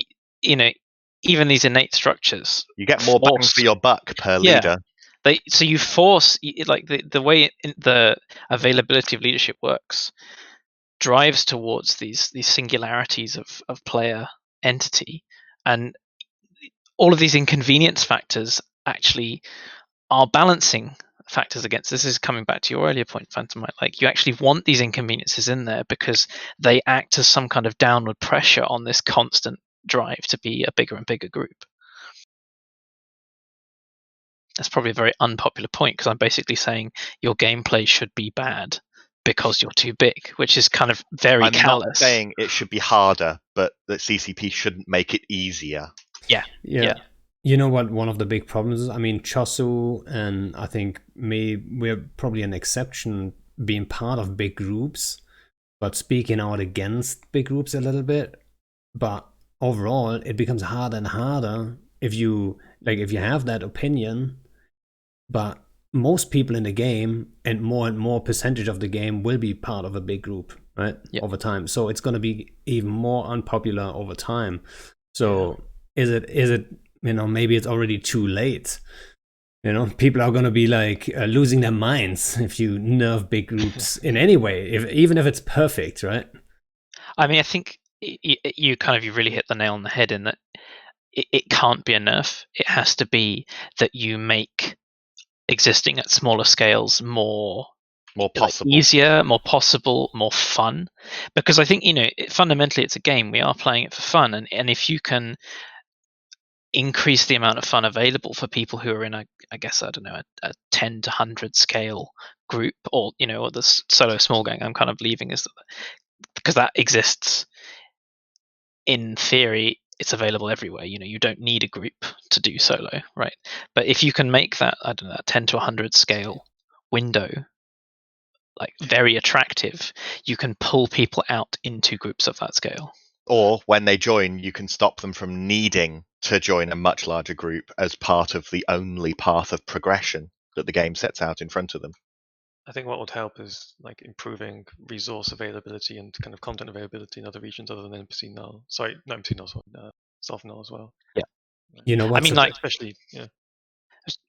[SPEAKER 3] even these innate structures,
[SPEAKER 2] you get more bang for your buck per leader.
[SPEAKER 3] So you force, like the way the availability of leadership works drives towards these singularities of player entity, and all of these inconvenience factors actually are balancing factors against. This is coming back to your earlier point, Phantomite. Like, you actually want these inconveniences in there because they act as some kind of downward pressure on this constant drive to be a bigger and bigger group. That's probably a very unpopular point, because I'm basically saying your gameplay should be bad because you're too big, which is kind of very callous.
[SPEAKER 2] I'm not saying it should be harder, but that CCP shouldn't make it easier.
[SPEAKER 3] Yeah.
[SPEAKER 1] You know what one of the big problems is? I mean, Chossuh, and I think we're probably an exception being part of big groups, but speaking out against big groups a little bit. But overall, it becomes harder and harder if you have that opinion, but most people in the game and more percentage of the game will be part of a big group, right? Over time. So it's going to be even more unpopular over time. So is it, maybe it's already too late. People are going to be like losing their minds if you nerf big groups in any way, even if it's perfect, right?
[SPEAKER 3] I mean, I think you really hit the nail on the head in that it can't be a nerf. It has to be that you make existing at smaller scales more
[SPEAKER 2] More
[SPEAKER 3] like
[SPEAKER 2] possible.
[SPEAKER 3] easier, more possible, more fun. Because I think fundamentally it's a game. We are playing it for fun, and if you can increase the amount of fun available for people who are in a 10 to 100 scale group, or or the solo small gang I'm kind of leaving, is because that exists in theory. It's available everywhere. You don't need a group to do solo, right? But if you can make that, I don't know, 10 to 100 scale window like very attractive, you can pull people out into groups of that scale.
[SPEAKER 2] Or when they join, you can stop them from needing to join a much larger group as part of the only path of progression that the game sets out in front of them.
[SPEAKER 4] I think what would help is like improving resource availability and kind of content availability in other regions other than NPC null. Sorry, not NPC null, sorry, soft null as well.
[SPEAKER 3] Yeah.
[SPEAKER 1] You know
[SPEAKER 3] I
[SPEAKER 1] what's
[SPEAKER 3] mean, like,
[SPEAKER 4] especially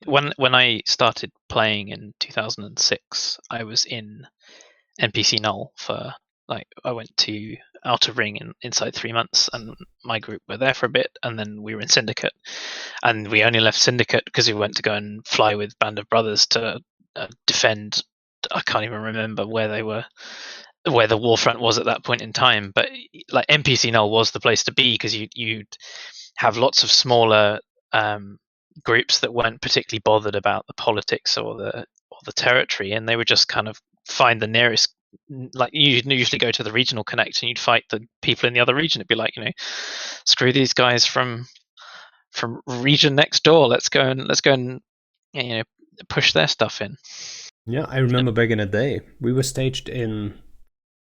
[SPEAKER 3] when I started playing in 2006, I was in NPC null for I went to Outer Ring inside 3 months, and my group were there for a bit, and then we were in Syndicate, and we only left Syndicate because we went to go and fly with Band of Brothers to defend. I can't even remember where they were, where the warfront was at that point in time, but like NPC null was the place to be because you'd have lots of smaller groups that weren't particularly bothered about the politics or the territory, and they would just kind of find the nearest. Like you'd usually go to the regional connect and you'd fight the people in the other region. It'd be like, screw these guys from region next door. Let's go and push their stuff in.
[SPEAKER 1] Yeah, I remember back in the day, we were staged in,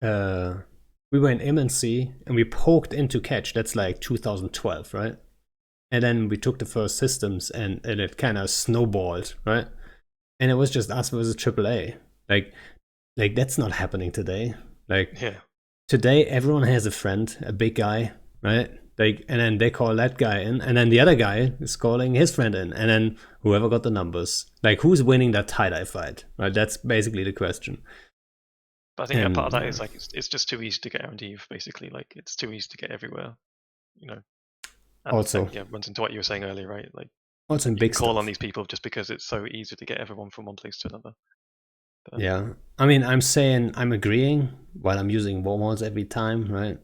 [SPEAKER 1] we were in Immensea and we poked into Catch. That's like 2012, right? And then we took the first systems and it kind of snowballed, right? And it was just us versus AAA. Like that's not happening today. Like today, everyone has a friend, a big guy, right? And then they call that guy in, and then the other guy is calling his friend in, and then whoever got the numbers. Like, who's winning that tie-dye fight? Right? That's basically the question.
[SPEAKER 4] But I think part of that is like it's just too easy to get R&D. Basically, like it's too easy to get everywhere. And
[SPEAKER 1] also,
[SPEAKER 4] runs into what you were saying earlier, right? Like
[SPEAKER 1] also in big
[SPEAKER 4] call
[SPEAKER 1] stuff.
[SPEAKER 4] on these people just because it's so easy to get everyone from one place to another.
[SPEAKER 1] But, yeah, I mean, I'm saying I'm agreeing while I'm using wormholes every time, right?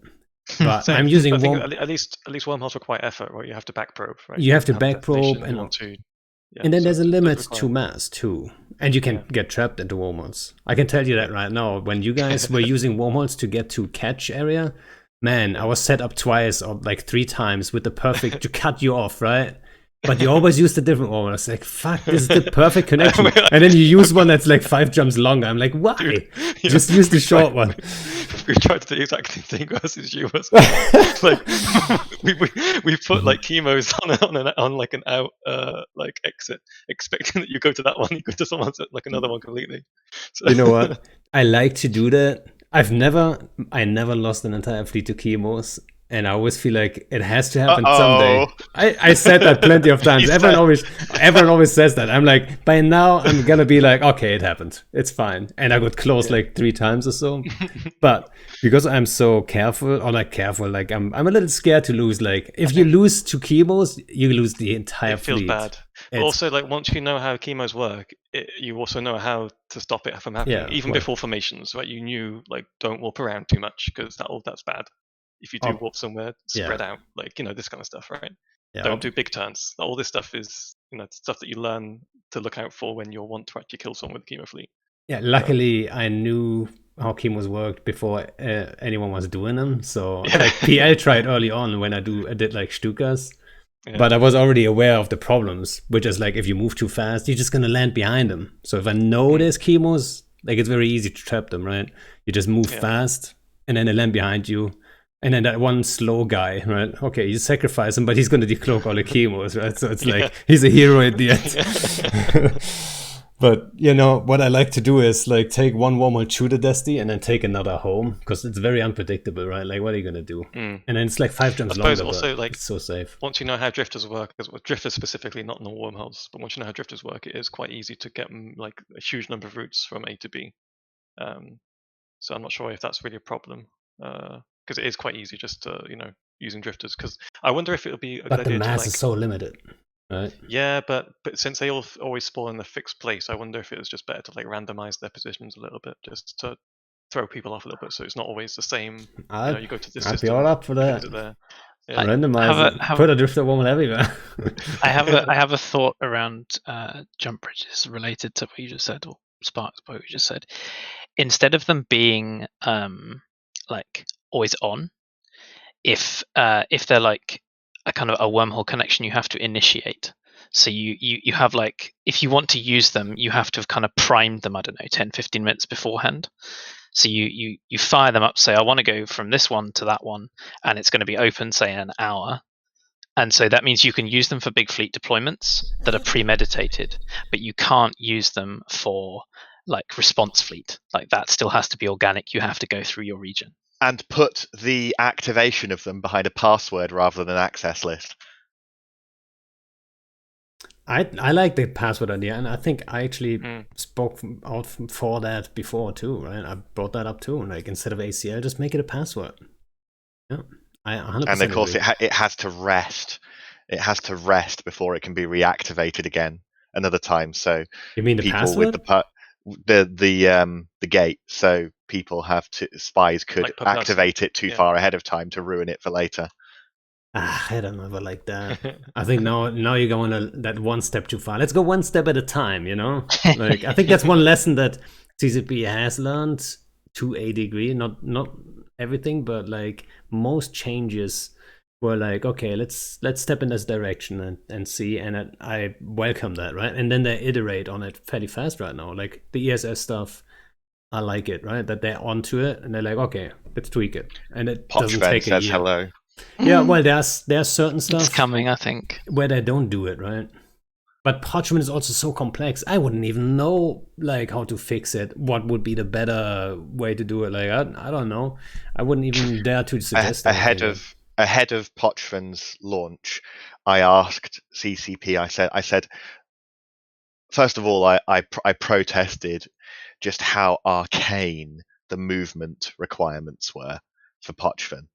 [SPEAKER 1] But I'm using
[SPEAKER 4] at least wormholes require effort, right? You have to back probe, right?
[SPEAKER 1] You have to back probe, and then there's a limit to mass too, and you can get trapped into wormholes. I can tell you that right now. When you guys were using wormholes to get to Catch area, man, I was set up twice or like 3 times with the perfect to cut you off, right? But you always use the different one. I was like, fuck, this is the perfect connection. And then you use one that's like 5 jumps longer. I'm like, why? Dude, just use the short one.
[SPEAKER 4] We tried to do exactly the thing versus you as well. Like we put like chemos on like an out like exit, expecting that you go to that one, you go to someone like another one completely.
[SPEAKER 1] So. You know what? I like to do that. I never lost an entire fleet to chemos. And I always feel like it has to happen someday. I said that plenty of times. Everyone always says that. I'm like, by now I'm gonna be like, okay, it happened. It's fine. And I got close like 3 times or so. But because I'm so careful, like I'm a little scared to lose. Like if you lose to chemos, you lose the entire fleet.
[SPEAKER 4] It feels bad. But also, like once you know how chemos work, you also know how to stop it from happening. Even before formations, right? You knew like don't warp around too much because that's bad. If you do warp somewhere, spread out, like this kind of stuff, right? Don't do big turns. All this stuff is stuff that you learn to look out for when you want to actually kill someone with chemo fleet.
[SPEAKER 1] Yeah, luckily I knew how chemos worked before anyone was doing them. So like PL tried early on when I did like Stukas. But I was already aware of the problems, which is like if you move too fast, you're just gonna land behind them. So if I know there's chemos, like it's very easy to trap them, right? You just move fast and then they land behind you. And then that one slow guy, right? Okay, you sacrifice him, but he's going to decloak all the chemos, right? So it's like he's a hero at the end. But, what I like to do is like take one wormhole to the Desti and then take another home because it's very unpredictable, right? Like, what are you going to do? And then it's like 5 jumps longer, also, like, it's so safe.
[SPEAKER 4] Once you know how drifters work, drifters specifically, not in the wormholes, but once you know how drifters work, it is quite easy to get like a huge number of routes from A to B. So I'm not sure if that's really a problem. Because it is quite easy just using drifters. Because I wonder if it'll be a good idea.
[SPEAKER 1] But the mass
[SPEAKER 4] is
[SPEAKER 1] so limited. right?
[SPEAKER 4] Yeah, but since they all always spawn in a fixed place, I wonder if it was just better to like randomize their positions a little bit, just to throw people off a little bit, so it's not always the same. You go to this
[SPEAKER 1] I'd be
[SPEAKER 4] system,
[SPEAKER 1] all up for
[SPEAKER 4] you can
[SPEAKER 1] that.
[SPEAKER 4] visit there. Yeah.
[SPEAKER 1] Randomize it.
[SPEAKER 3] have
[SPEAKER 1] Put a drifter woman everywhere.
[SPEAKER 3] I have a thought around jump bridges related to what you just said, or sparks what you just said. Instead of them being like always on, if they're like a kind of a wormhole connection, you have to initiate. So you have like, if you want to use them, you have to have kind of primed them, I don't know, 10, 15 minutes beforehand. So you fire them up, say, I want to go from this one to that one, and it's going to be open, say, in an hour. And so that means you can use them for big fleet deployments that are premeditated, but you can't use them for like response fleet. Like that still has to be organic. You have to go through your region.
[SPEAKER 2] And put the activation of them behind a password rather than an access list.
[SPEAKER 1] I like the password idea, and I think I actually
[SPEAKER 4] Mm.
[SPEAKER 1] spoke out for that before too, right? I brought that up too. Like instead of ACL, just make it a password. Yeah, I 100%.
[SPEAKER 2] And of course,
[SPEAKER 1] agree.
[SPEAKER 2] it has to rest. It has to rest before it can be reactivated again another time. So
[SPEAKER 1] You mean the
[SPEAKER 2] people
[SPEAKER 1] password?
[SPEAKER 2] with the gate, so people have to spies could
[SPEAKER 4] Like per person.
[SPEAKER 2] activate it too
[SPEAKER 4] Yeah.
[SPEAKER 2] far ahead of time to ruin it for later.
[SPEAKER 1] I don't know, but like that. I think now you're going that one step too far. Let's go one step at a time, you know? Like I think that's one lesson that CCP has learned to a degree. Not everything, but like most changes were like, okay, let's step in this direction and see. And I welcome that, right? And then they iterate on it fairly fast right now. Like the ESS stuff, I like it, right? That they're onto it and they're like, okay, let's tweak it. And it doesn't
[SPEAKER 2] Pochven
[SPEAKER 1] take a
[SPEAKER 2] says
[SPEAKER 1] year.
[SPEAKER 2] hello.
[SPEAKER 1] Yeah, well, there's certain stuff
[SPEAKER 3] It's coming, I think,
[SPEAKER 1] where they don't do it, right? But parchment is also so complex. I wouldn't even know like how to fix it. What would be the better way to do it? Like I don't know. I wouldn't even dare to suggest
[SPEAKER 2] ahead
[SPEAKER 1] anything.
[SPEAKER 2] of Pochven's launch, I asked CCP. I said, first of all, I protested just how arcane the movement requirements were for Pochven.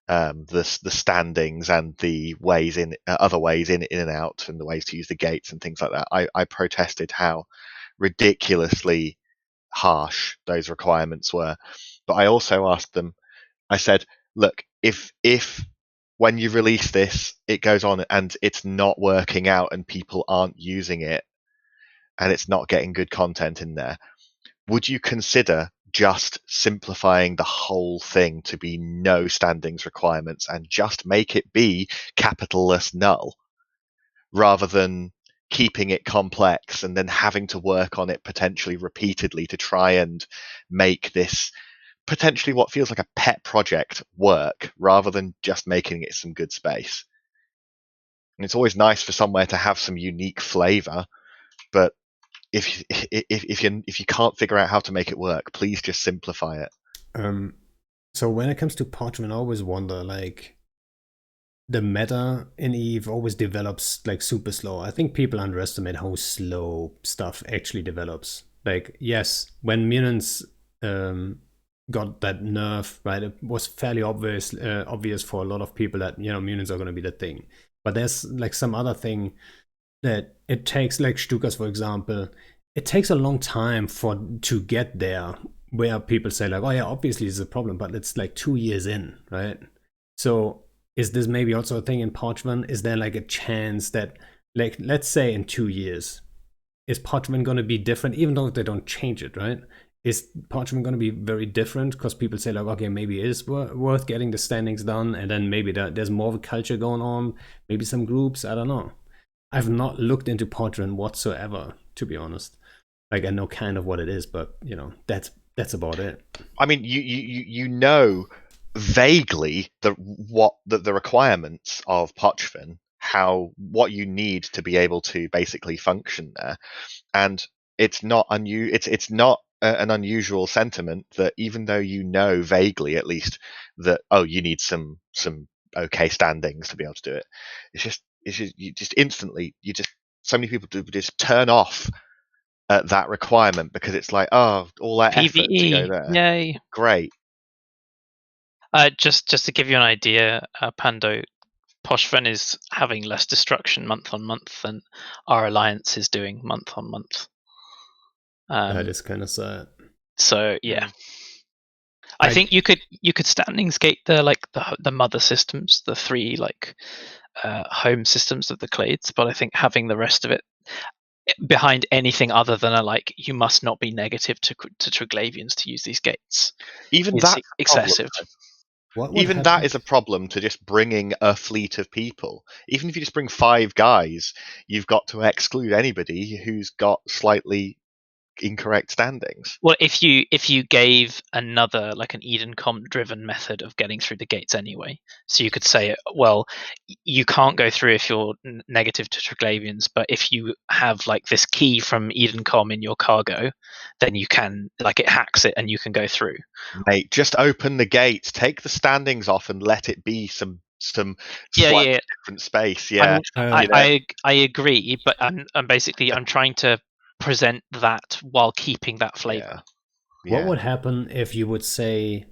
[SPEAKER 2] The standings and the ways in other ways in and out, and the ways to use the gates and things like that. I protested how ridiculously harsh those requirements were. But I also asked them, I said, look, if when you release this, it goes on and it's not working out and people aren't using it and it's not getting good content in there, would you consider just simplifying the whole thing to be no standings requirements and just make it be capitalless null rather than keeping it complex and then having to work on it potentially repeatedly to try and make this potentially what feels like a pet project work rather than just making it some good space. And it's always nice for somewhere to have some unique flavor, but if you can't figure out how to make it work, please just simplify it.
[SPEAKER 1] So when it comes to parchment, I always wonder like the meta in Eve always develops like super slow. I think people underestimate how slow stuff actually develops. Like yes, when Mutants got that nerf, right, it was fairly obvious for a lot of people that Mutants are going to be the thing. But there's like some other thing that it takes, like Stukas, for example, it takes a long time to get there where people say like, oh yeah, obviously it's a problem, but it's like 2 years in, right? So is this maybe also a thing in Parchment? Is there like a chance that, like, let's say in 2 years, is Parchment going to be different, even though they don't change it, right? Is Parchment going to be very different because people say like, okay, maybe it is worth getting the standings done, and then maybe there's more of a culture going on, maybe some groups, I don't know. I've not looked into Parchment whatsoever, to be honest. Like I know kind of what it is, but that's about it.
[SPEAKER 2] I mean, you know vaguely the requirements of Pochven, what you need to be able to basically function there, and it's not it's not an unusual sentiment that even though you know vaguely at least that you need some okay standings to be able to do it, it's just you just instantly so many people just turn off at that requirement because it's like, all that effort to go
[SPEAKER 3] PvE,
[SPEAKER 2] there.
[SPEAKER 3] yay!
[SPEAKER 2] Great.
[SPEAKER 3] Just to give you an idea, Pando, Poshven is having less destruction month on month than our alliance is doing month on month.
[SPEAKER 1] That is kind of sad.
[SPEAKER 3] So yeah,
[SPEAKER 4] Mm.
[SPEAKER 3] I think you could standings gate the mother systems, the 3 home systems of the clades, but I think having the rest of it behind anything other than you must not be negative to Triglavians to use these gates
[SPEAKER 2] Even
[SPEAKER 3] is
[SPEAKER 2] that's
[SPEAKER 3] excessive.
[SPEAKER 2] Even that is a problem to just bringing a fleet of people. Even if you just bring 5 guys, you've got to exclude anybody who's got slightly incorrect standings.
[SPEAKER 3] Well, if you gave another an Edencom driven method of getting through the gates anyway, so you could say, well, you can't go through if you're negative to Triglavians, but if you have this key from Edencom in your cargo, then you can it hacks it and you can go through.
[SPEAKER 2] Mate, just open the gates, take the standings off, and let it be some slightly different space. Yeah,
[SPEAKER 3] I agree, but I'm trying to present that while keeping that flavor.
[SPEAKER 1] What would happen if you would say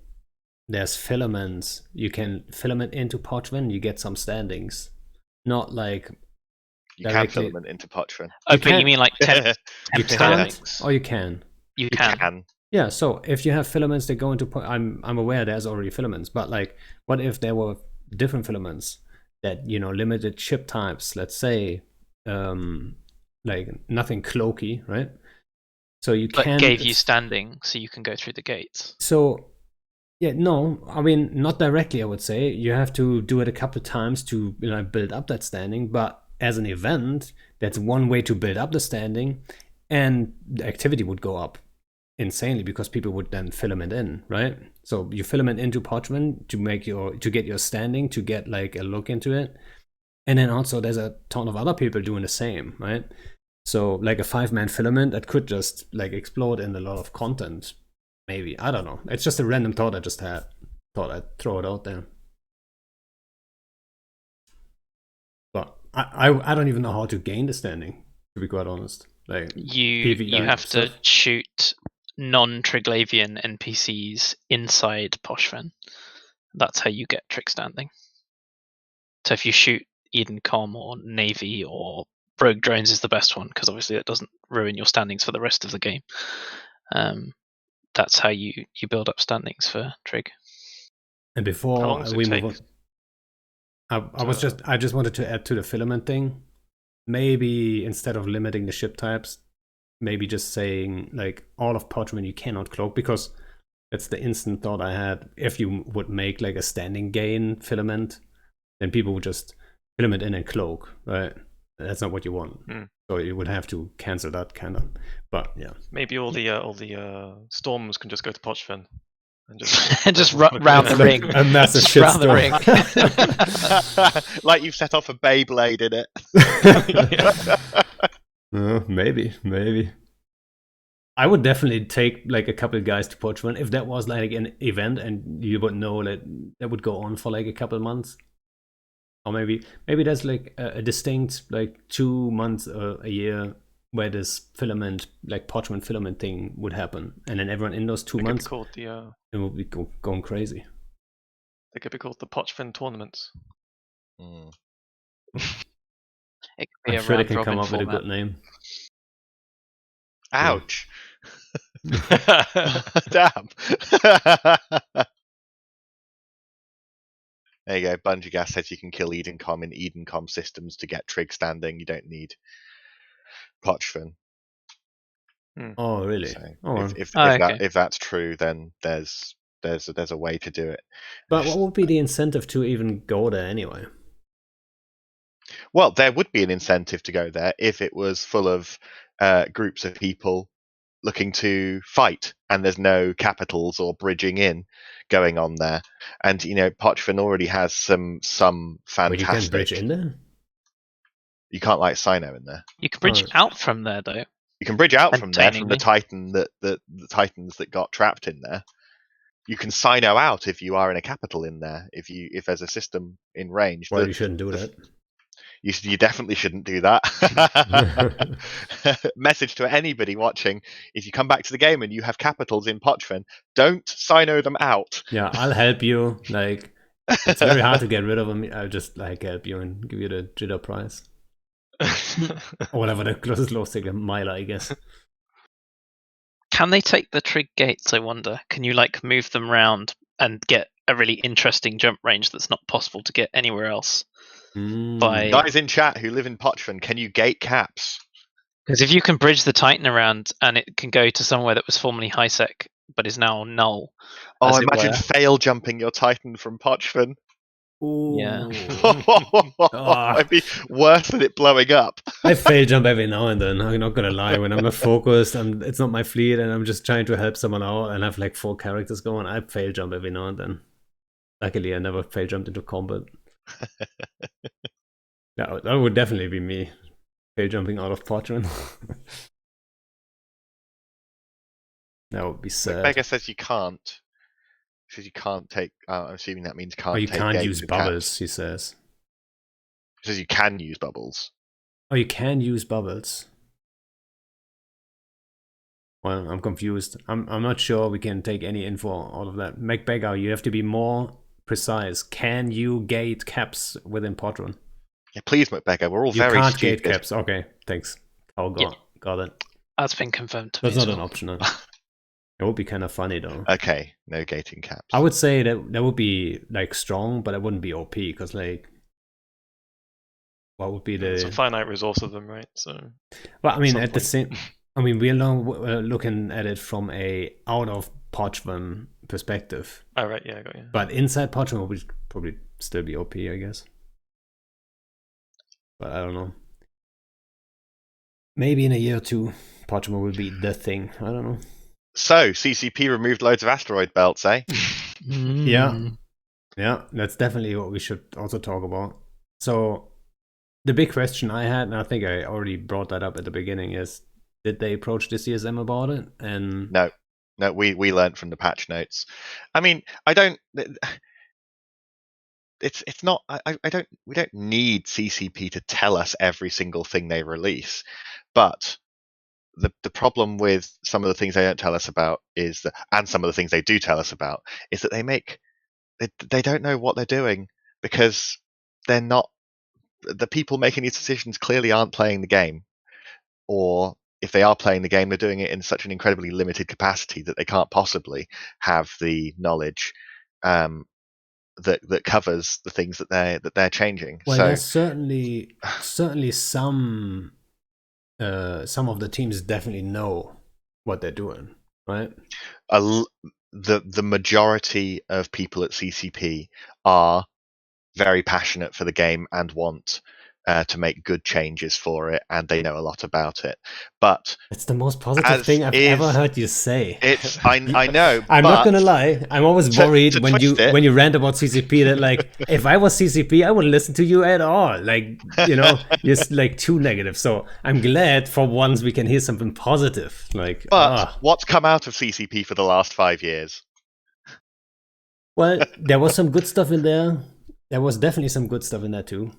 [SPEAKER 1] there's filaments, you can filament into Pochven, you get some standings, not
[SPEAKER 2] you can filament into Pochven.
[SPEAKER 3] Okay, you mean 10
[SPEAKER 1] you can't, or you can?
[SPEAKER 3] You can.
[SPEAKER 1] Yeah, so if you have filaments that go into I'm aware there's already filaments, but what if there were different filaments that limited ship types, let's say nothing cloaky, right? So you can
[SPEAKER 3] gave you standing so you can go through the gates.
[SPEAKER 1] So yeah, no, I mean not directly. I would say you have to do it a couple of times to build up that standing. But as an event, that's one way to build up the standing, and the activity would go up insanely because people would then filament in, right? So you filament into Pochven to get your standing, to get a look into it, and then also there's a ton of other people doing the same, right? So a 5-man filament that could just explode in a lot of content. Maybe. I don't know. It's just a random thought I just had. Thought I'd throw it out there. But I don't even know how to gain the standing, to be quite honest.
[SPEAKER 3] You have to shoot non-Triglavian NPCs inside Poshven. That's how you get trick standing. So if you shoot Edencom or Navy or Rogue Drones is the best one, because obviously it doesn't ruin your standings for the rest of the game. That's how you build up standings for Trig.
[SPEAKER 1] And before we move on, I just wanted to add to the filament thing. Maybe instead of limiting the ship types, maybe just saying all of Pochven you cannot cloak, because that's the instant thought I had. If you would make a standing gain filament, then people would just filament in and cloak, right? That's not what you want. So you would have to cancel that kind of. But yeah,
[SPEAKER 4] maybe all the storms can just go to Pochven and
[SPEAKER 3] just round the ring.
[SPEAKER 1] A massive shit storm.
[SPEAKER 2] Like you've set off a Beyblade in
[SPEAKER 1] it. Maybe. I would definitely take a couple of guys to Pochven if that was an event and you would know that would go on for a couple of months. Or maybe there's a distinct 2 months or a year where this filament Pochven filament thing would happen, and then everyone in those 2 months it would be going crazy.
[SPEAKER 4] They could be called the Pochven tournaments.
[SPEAKER 3] It could be
[SPEAKER 1] I'm sure they can come up with a good name.
[SPEAKER 2] Ouch. Damn. There you go. Bungie Gas says you can kill Edencom in Edencom systems to get Trig standing. You don't need Pochven.
[SPEAKER 1] Oh, really?
[SPEAKER 2] So if that's true, then there's a way to do it.
[SPEAKER 1] But what would be the incentive to even go there anyway?
[SPEAKER 2] Well, there would be an incentive to go there if it was full of groups of people looking to fight, and there's no capitals or bridging in going on there. And Pochven already has some fantastic.
[SPEAKER 1] But you can bridge in there.
[SPEAKER 2] You can't Sino in there.
[SPEAKER 3] You can bridge out from there though.
[SPEAKER 2] You can bridge out from there from the Titan the Titans that got trapped in there. You can Sino out if you are in a capital in there. If there's a system in range.
[SPEAKER 1] Well, you shouldn't do that.
[SPEAKER 2] You definitely shouldn't do that. Message to anybody watching: if you come back to the game and you have capitals in Pochven, don't Sino them out.
[SPEAKER 1] Yeah, I'll help you. It's very hard to get rid of them. I'll just like help you and give you the jitter prize. Or whatever the closest low stick, a mile, I guess.
[SPEAKER 3] Can they take the trig gates, I wonder? Can you like move them around and get a really interesting jump range that's not possible to get anywhere else? By
[SPEAKER 2] Guys in chat who live in Pochven, can you gate caps?
[SPEAKER 3] Because if you can bridge the Titan around and it can go to somewhere that was formerly high sec but is now null.
[SPEAKER 2] Oh,
[SPEAKER 3] as it
[SPEAKER 2] imagine
[SPEAKER 3] were.
[SPEAKER 2] fail jumping your Titan from Pochven.
[SPEAKER 3] Yeah.
[SPEAKER 2] It'd be worse than it blowing up.
[SPEAKER 1] I fail jump every now and then. I'm not gonna lie. When I'm not focused, it's not my fleet, and I'm just trying to help someone out, and I have like 4 characters going. I fail jump every now and then. Luckily, I never fail jumped into combat. Yeah, that would definitely be me. Fail jumping out of Portrait. That would be sad.
[SPEAKER 2] Beggar says you can't. He says you can't take. I'm assuming that means can't.
[SPEAKER 1] Oh, you
[SPEAKER 2] take
[SPEAKER 1] can't
[SPEAKER 2] gates
[SPEAKER 1] use
[SPEAKER 2] with
[SPEAKER 1] bubbles.
[SPEAKER 2] caps.
[SPEAKER 1] He says.
[SPEAKER 2] He says you can use bubbles.
[SPEAKER 1] Oh, you can use bubbles. Well, I'm confused. I'm not sure we can take any info out of that. MacBeggar, you have to be more precise. Can you gate caps within Podron?
[SPEAKER 2] Yeah, please, MacBeggar. We're all
[SPEAKER 1] You
[SPEAKER 2] very
[SPEAKER 1] can't
[SPEAKER 2] stupid.
[SPEAKER 1] gate caps. Okay, thanks. Oh, got it.
[SPEAKER 3] That's been confirmed to
[SPEAKER 1] That's
[SPEAKER 3] me.
[SPEAKER 1] not an option. No. It would be kind of funny though.
[SPEAKER 2] Okay, no gating caps.
[SPEAKER 1] I would say that would be like strong, but it wouldn't be OP because like, what would be the?
[SPEAKER 4] It's a finite resource of them, right? So.
[SPEAKER 1] Well, I mean, at the same. I mean, we're looking at it from a out of Podron perspective.
[SPEAKER 4] Oh right, yeah, I got you.
[SPEAKER 1] But inside Podron would probably still be OP, I guess. But I don't know. Maybe in a year or two, Podron will be the thing. I don't know.
[SPEAKER 2] So CCP removed loads of asteroid belts, eh?
[SPEAKER 1] Yeah, that's definitely what we should also talk about. So the big question I had, and I think I already brought that up at the beginning, is did they approach the CSM about it? And
[SPEAKER 2] no, we learned from the patch notes. I mean, I don't. It's not. I don't. We don't need CCP to tell us every single thing they release, but the problem with some of the things they don't tell us about is that, and some of the things they do tell us about, is that they don't know what they're doing because they're not. The people making these decisions clearly aren't playing the game, or if they are playing the game, they're doing it in such an incredibly limited capacity that they can't possibly have the knowledge that covers the things that they're changing.
[SPEAKER 1] Well,
[SPEAKER 2] so
[SPEAKER 1] there's certainly some of the teams definitely know what they're doing, right?
[SPEAKER 2] The majority of people at CCP are very passionate for the game and want to make good changes for it, and they know a lot about it. But
[SPEAKER 1] it's the most positive thing I've ever heard you say.
[SPEAKER 2] It's I know.
[SPEAKER 1] I'm not gonna lie. I'm always worried when you rant about CCP that like if I was CCP, I wouldn't listen to you at all. Like you're like too negative. So I'm glad for once we can hear something positive. Like,
[SPEAKER 2] what's come out of CCP for the last 5 years?
[SPEAKER 1] Well, there was some good stuff in there. There was definitely some good stuff in there too.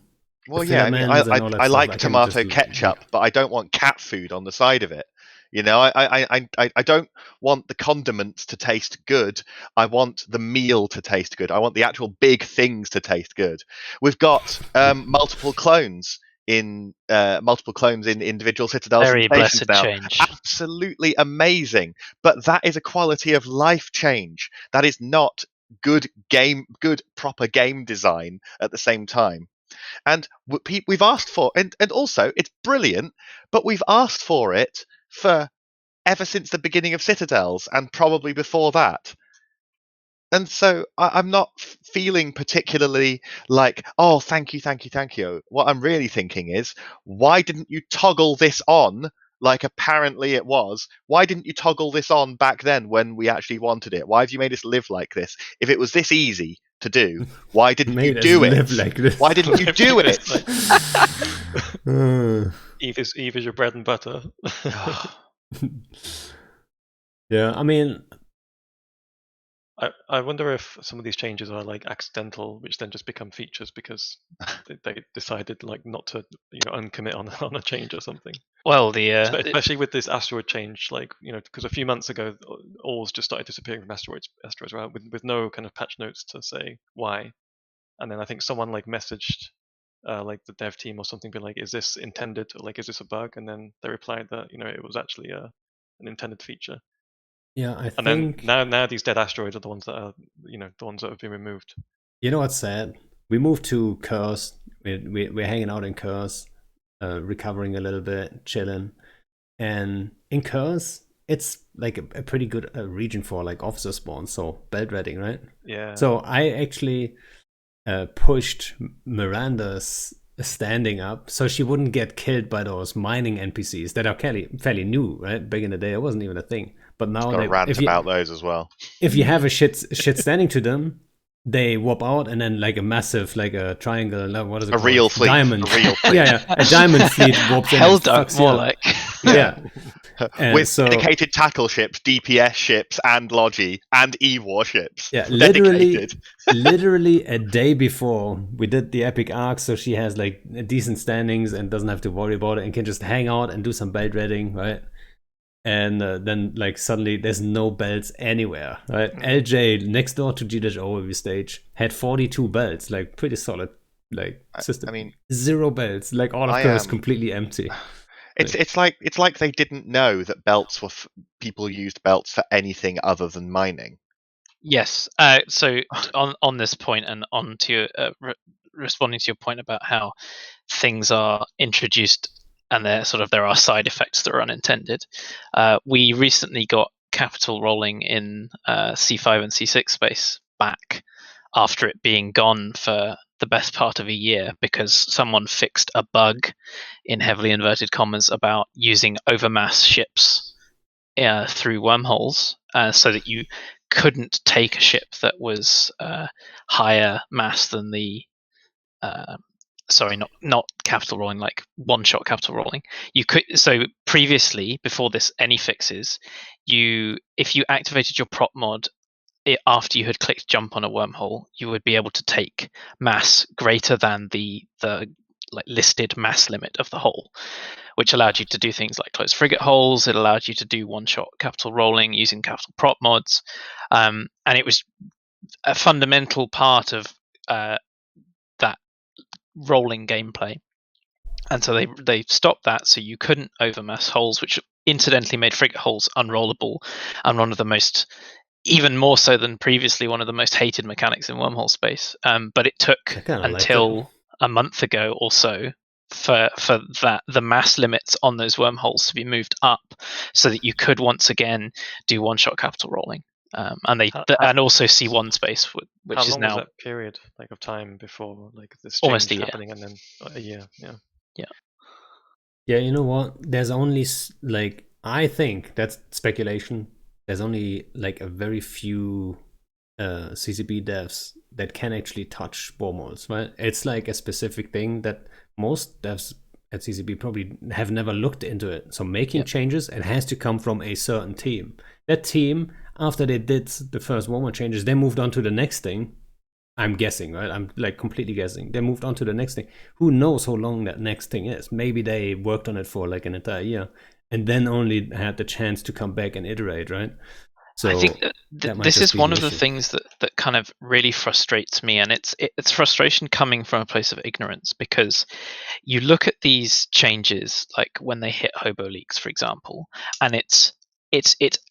[SPEAKER 2] Well, yeah, I mean, I like tomato ketchup, but I don't want cat food on the side of it. You know, I don't want the condiments to taste good. I want the meal to taste good. I want the actual big things to taste good. We've got multiple clones in individual citadels.
[SPEAKER 3] Very blessed
[SPEAKER 2] now.
[SPEAKER 3] change.
[SPEAKER 2] Absolutely amazing. But that is a quality of life change. That is not good proper game design at the same time. And we've asked for, and also it's brilliant, but we've asked for it for ever since the beginning of Citadels and probably before that. And so I'm not feeling particularly like, oh, thank you. What I'm really thinking is, why didn't you toggle this on like apparently it was? Why didn't you toggle this on back then when we actually wanted it? Why have you made us live like this? If it was this easy to do, why didn't you do it?
[SPEAKER 1] Like this.
[SPEAKER 2] Why didn't you do it?
[SPEAKER 4] Eve is your bread and butter.
[SPEAKER 1] Yeah, I mean,
[SPEAKER 4] I wonder if some of these changes are like accidental, which then just become features because they decided like not to uncommit on a change or something.
[SPEAKER 3] Well,
[SPEAKER 4] especially with this asteroid change, like because a few months ago, ores just started disappearing from asteroids, right? With no kind of patch notes to say why. and then I think someone like messaged like the dev team or something, be like, is this intended, or like, is this a bug? And then they replied that it was actually an intended feature.
[SPEAKER 1] Yeah, I
[SPEAKER 4] And then
[SPEAKER 1] think
[SPEAKER 4] now these dead asteroids are the ones that are the ones that have been removed.
[SPEAKER 1] you know what's sad. We moved to Curse. We're hanging out in Curse, recovering a little bit, chilling, and in Curse, it's like a pretty good region for like officer spawns, so belt reading, right?
[SPEAKER 4] Yeah.
[SPEAKER 1] So I actually pushed Miranda's standing up so she wouldn't get killed by those mining NPCs that are fairly new, right? Back in the day, it wasn't even a thing. But now,
[SPEAKER 2] Got a rant about those as well.
[SPEAKER 1] if you have a shit standing to them, they warp out, and then like a massive, like a triangle, what is it
[SPEAKER 2] A
[SPEAKER 1] called?
[SPEAKER 2] real fleet.
[SPEAKER 1] Diamond.
[SPEAKER 2] A real fleet.
[SPEAKER 1] Yeah, a diamond fleet warps in.
[SPEAKER 3] Hell dunk, more like.
[SPEAKER 1] Yeah.
[SPEAKER 2] With
[SPEAKER 1] so,
[SPEAKER 2] dedicated tackle ships, DPS ships, and Logi, and E warships.
[SPEAKER 1] yeah,
[SPEAKER 2] Dedicated.
[SPEAKER 1] literally a day before we did the epic arc, so she has like decent standings and doesn't have to worry about it and can just hang out and do some belt reading, right? And then like suddenly there's no belts anywhere, right? LJ next door to GDH overview stage had 42 belts, like pretty solid like system.
[SPEAKER 2] I mean,
[SPEAKER 1] 0 belts, like all of Curse completely empty.
[SPEAKER 2] It's like they didn't know that belts were people used belts for anything other than mining.
[SPEAKER 3] Yes. So on this point, and on to responding to your point about how things are introduced and there are side effects that are unintended. We recently got capital rolling in C5 and C6 space back after it being gone for the best part of a year because someone fixed a bug, in heavily inverted commas, about using overmass ships through wormholes, so that you couldn't take a ship that was higher mass than the not capital rolling, like one-shot capital rolling. You could, so previously, before this any fixes, if you activated your prop mod after you had clicked jump on a wormhole, you would be able to take mass greater than the like listed mass limit of the hole, which allowed you to do things like close frigate holes. It allowed you to do one-shot capital rolling using capital prop mods, and it was a fundamental part of that rolling gameplay. And so they stopped that, so you couldn't overmass holes, which incidentally made frigate holes unrollable, and one of the most, even more so than previously, one of the most hated mechanics in wormhole space. But it took until a month ago or so for the mass limits on those wormholes to be moved up, so that you could once again do one-shot capital rolling, and also C1 space, which is now.
[SPEAKER 4] How long was that period of time before this
[SPEAKER 3] almost
[SPEAKER 4] change happening, and then a year?
[SPEAKER 1] Yeah, you know what? There's only I think that's speculation. There's only like a very few CCP devs that can actually touch wormholes, right? It's like a specific thing that most devs at CCP probably have never looked into it. So making changes, it has to come from a certain team. That team, after they did the first wormhole changes, they moved on to the next thing. I'm guessing, right? I'm like completely guessing. They moved on to the next thing. Who knows how long that next thing is? Maybe they worked on it for like an entire year and then only had the chance to come back and iterate, right? So
[SPEAKER 3] I think this is one of the things that kind of really frustrates me, and it's frustration coming from a place of ignorance, because you look at these changes, like when they hit hobo leaks, for example, and it's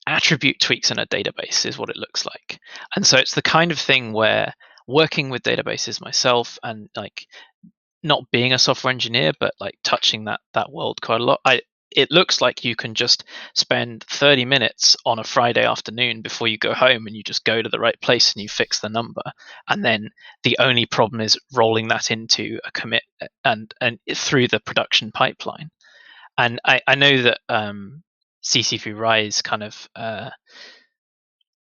[SPEAKER 3] attribute tweaks in a database is what it looks like. And so it's the kind of thing where, working with databases myself and like not being a software engineer, but like touching that world quite a lot, it looks like you can just spend 30 minutes on a Friday afternoon before you go home, and you just go to the right place and you fix the number. And then the only problem is rolling that into a commit and through the production pipeline. And I know that CC3 Rise kind of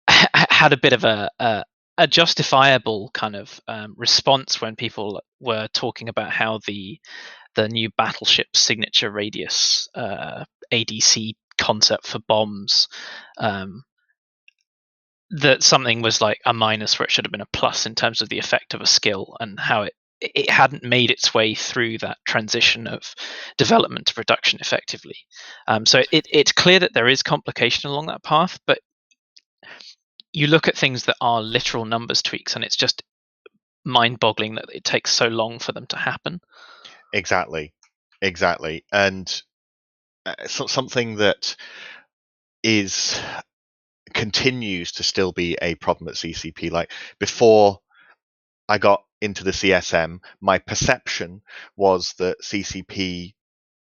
[SPEAKER 3] had a bit of a justifiable kind of response when people were talking about how the new battleship signature radius ADC concept for bombs, that something was like a minus where it should have been a plus in terms of the effect of a skill, and how it hadn't made its way through that transition of development to production effectively. So it's clear that there is complication along that path, but you look at things that are literal numbers tweaks, and it's just mind-boggling that it takes so long for them to happen.
[SPEAKER 2] Exactly. And something that continues to still be a problem at CCP. Like before I got into the CSM, my perception was that CCP,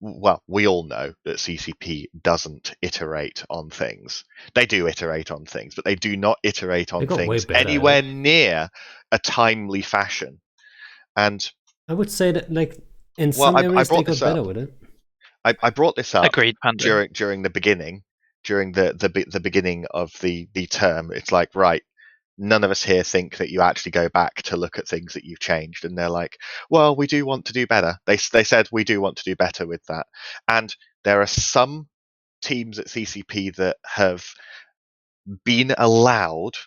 [SPEAKER 2] well, we all know that CCP doesn't iterate on things. They do iterate on things, but they do not iterate
[SPEAKER 1] They
[SPEAKER 2] on
[SPEAKER 1] got way
[SPEAKER 2] things
[SPEAKER 1] better at
[SPEAKER 2] anywhere
[SPEAKER 1] it.
[SPEAKER 2] near a timely fashion. And
[SPEAKER 1] I would say that, like, in
[SPEAKER 2] well,
[SPEAKER 1] some
[SPEAKER 2] I
[SPEAKER 1] areas they
[SPEAKER 2] brought
[SPEAKER 1] got
[SPEAKER 2] this
[SPEAKER 1] better
[SPEAKER 2] up.
[SPEAKER 1] with it.
[SPEAKER 2] I brought this up
[SPEAKER 3] Agreed, Pando.
[SPEAKER 2] during the beginning, during the beginning of the term. It's like, right, none of us here think that you actually go back to look at things that you've changed, and they're like, well, we do want to do better. They said we do want to do better with that, and there are some teams at CCP that have been allowed,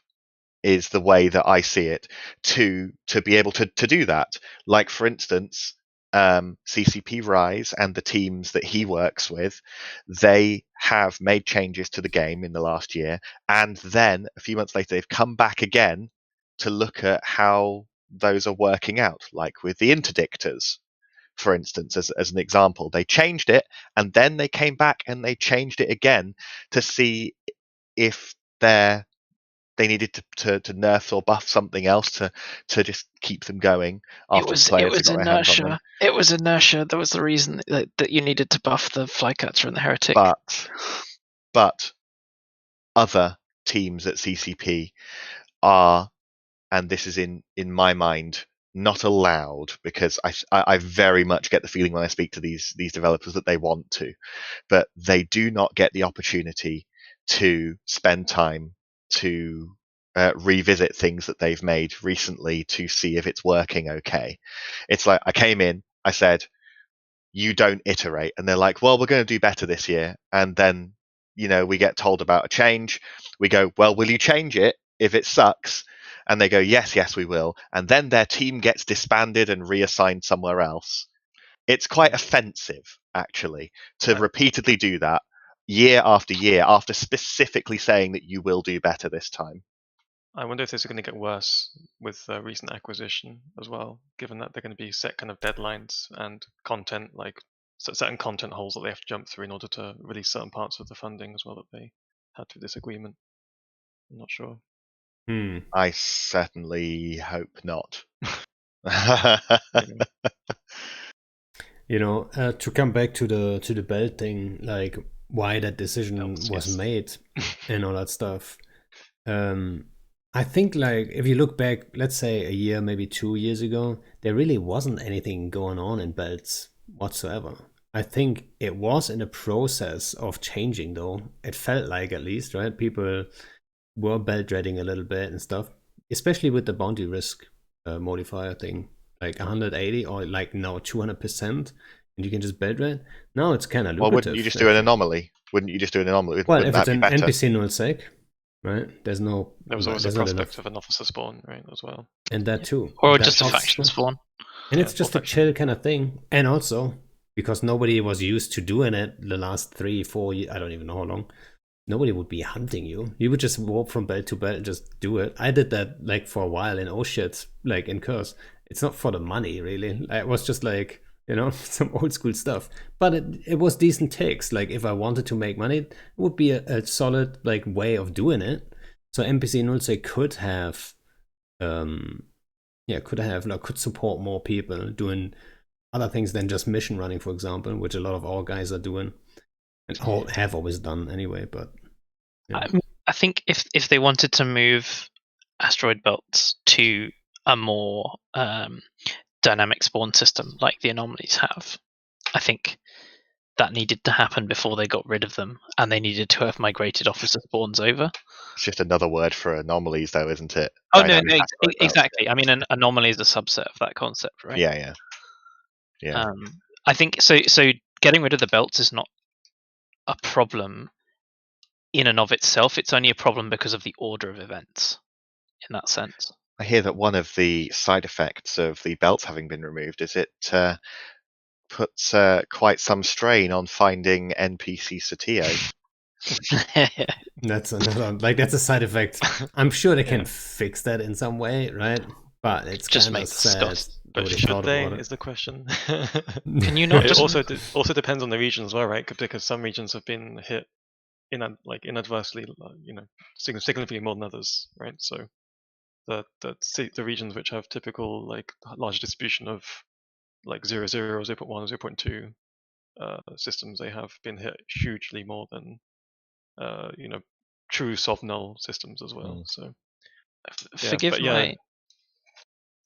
[SPEAKER 2] is the way that I see it, to be able to do that. Like for instance, CCP Rise and the teams that he works with, they have made changes to the game in the last year, and then a few months later they've come back again to look at how those are working out, like with the interdictors, for instance, as an example. They changed it, and then they came back and they changed it again to see if they needed to nerf or buff something else to just keep them going
[SPEAKER 3] It
[SPEAKER 2] after the
[SPEAKER 3] was
[SPEAKER 2] players had got their hands on them.
[SPEAKER 3] inertia. It was inertia. That was the reason that you needed to buff the Flycatcher and the Heretic.
[SPEAKER 2] But other teams at CCP are, and this is in my mind, not allowed, because I very much get the feeling when I speak to these developers that they want to, but they do not get the opportunity to spend time to revisit things that they've made recently to see if it's working okay. It's like I came in, I said, you don't iterate, and they're like, well, we're going to do better this year, and then we get told about a change. We go, well, will you change it if it sucks? And they go, yes, we will. And then their team gets disbanded and reassigned somewhere else. It's quite offensive, actually, to repeatedly do that year after year after specifically saying that you will do better this time.
[SPEAKER 4] I wonder if this is going to get worse with recent acquisition as well, given that they're going to be set kind of deadlines and content, like certain content holes that they have to jump through in order to release certain parts of the funding as well that they had through this agreement. I'm not sure.
[SPEAKER 2] I certainly hope not.
[SPEAKER 1] To come back to the belt thing, like why that decision was made and all that stuff. I think, like, if you look back, let's say a year, maybe 2 years ago, there really wasn't anything going on in belts whatsoever. I think it was in a process of changing, though. It felt like, at least, right? People were belt dreading a little bit and stuff, especially with the bounty risk modifier thing, like 180 or like now 200%, and you can just belt dread. Now it's kind of lucrative.
[SPEAKER 2] Well, wouldn't you just do an anomaly? Wouldn't you just do an anomaly?
[SPEAKER 1] Well,
[SPEAKER 2] Wouldn't
[SPEAKER 1] if it's
[SPEAKER 2] that
[SPEAKER 1] an
[SPEAKER 2] be better?
[SPEAKER 1] NPC null sec, right? There
[SPEAKER 4] was always a prospect of an officer spawn, right, as well.
[SPEAKER 1] And that too.
[SPEAKER 3] Or
[SPEAKER 1] that
[SPEAKER 3] just a faction spawn.
[SPEAKER 1] And it's just a chill kind of thing. And also, because nobody was used to doing it the last 3-4 years, I don't even know how long, nobody would be hunting you. You would just walk from belt to belt and just do it. I did that like for a while in shit, like in Curse. It's not for the money, really. It was just like, some old school stuff. But it was decent takes. Like, if I wanted to make money, it would be a solid like way of doing it. So NPC Nullsec could have could support more people doing other things than just mission running, for example, which a lot of our guys are doing and have always done anyway. But
[SPEAKER 3] I think if they wanted to move asteroid belts to a more dynamic spawn system like the anomalies have, I think that needed to happen before they got rid of them, and they needed to have migrated officer spawns over.
[SPEAKER 2] It's just another word for anomalies, though, isn't it?
[SPEAKER 3] Oh, no, exactly. I mean, an anomaly is a subset of that concept, right?
[SPEAKER 2] Yeah.
[SPEAKER 3] I think so. Getting rid of the belts is not a problem in and of itself. It's only a problem because of the order of events, in that sense.
[SPEAKER 2] I hear that one of the side effects of the belts having been removed is it puts quite some strain on finding NPC Satio.
[SPEAKER 1] That's another, like, that's a side effect. I'm sure they can fix that in some way, right? But it's
[SPEAKER 3] Just
[SPEAKER 1] kind
[SPEAKER 3] make
[SPEAKER 1] of
[SPEAKER 3] the
[SPEAKER 1] sad.
[SPEAKER 3] Scots.
[SPEAKER 4] But
[SPEAKER 1] Nobody
[SPEAKER 4] should
[SPEAKER 1] thought
[SPEAKER 4] they?
[SPEAKER 1] about it.
[SPEAKER 4] Is the question.
[SPEAKER 3] Can you not
[SPEAKER 4] It
[SPEAKER 3] just?
[SPEAKER 4] also depends on the region as well, right? Because some regions have been hit inadvertently, significantly more than others, right? So the regions which have typical like large distribution of like 0.0, 0.1, 0.2 systems, they have been hit hugely more than true soft null systems as well. So
[SPEAKER 3] Forgive
[SPEAKER 4] but
[SPEAKER 3] my.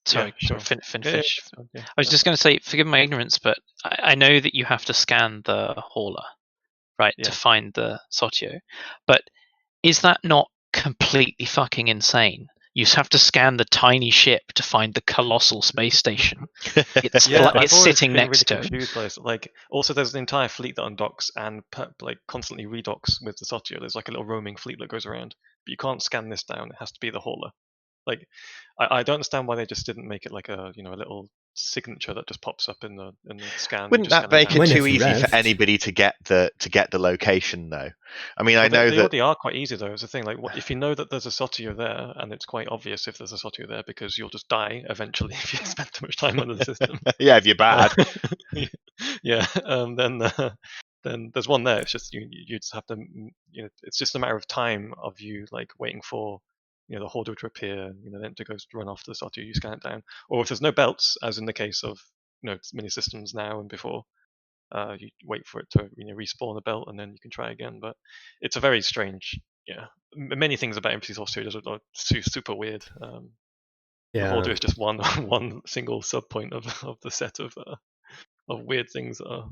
[SPEAKER 3] Sorry,
[SPEAKER 4] sure.
[SPEAKER 3] finish.
[SPEAKER 4] Yeah,
[SPEAKER 3] I was just going to say, forgive my ignorance, but I know that you have to scan the hauler, right, to
[SPEAKER 4] Yeah.
[SPEAKER 3] find the Sotio. But is that not completely fucking insane? You have to scan the tiny ship to find the colossal space station. It's
[SPEAKER 4] Yeah, I've
[SPEAKER 3] it's
[SPEAKER 4] always
[SPEAKER 3] sitting
[SPEAKER 4] been
[SPEAKER 3] next
[SPEAKER 4] really
[SPEAKER 3] to it.
[SPEAKER 4] confused by this. Like, also there's an entire fleet that undocks and like constantly redocks with the Sotio. There's like a little roaming fleet that goes around, but you can't scan this down. It has to be the hauler. Like, I don't understand why they just didn't make it like a a little signature that just pops up in the scan.
[SPEAKER 2] Wouldn't
[SPEAKER 4] just
[SPEAKER 2] that
[SPEAKER 4] scan
[SPEAKER 2] make it
[SPEAKER 1] When
[SPEAKER 2] too
[SPEAKER 1] it's
[SPEAKER 2] easy for
[SPEAKER 1] revved.
[SPEAKER 2] anybody to get the location though? I mean, I
[SPEAKER 4] Well,
[SPEAKER 2] know
[SPEAKER 4] they
[SPEAKER 2] that
[SPEAKER 4] already are quite easy though. Is the thing, like, if you know that there's a Sotio there, and it's quite obvious if there's a Sotio there because you'll just die eventually if you spend too much time under the system.
[SPEAKER 2] yeah, if you're bad.
[SPEAKER 4] Yeah, then there's one there. It's just you just have to, it's just a matter of time of you like waiting for the holder to appear, then to go run off to the Sotio, you scan it down. Or if there's no belts, as in the case of many systems now and before, you wait for it to respawn a belt and then you can try again. But it's a very strange, many things about NPC Source 2 are super weird. The holder is just one one single sub point of the set of weird things that are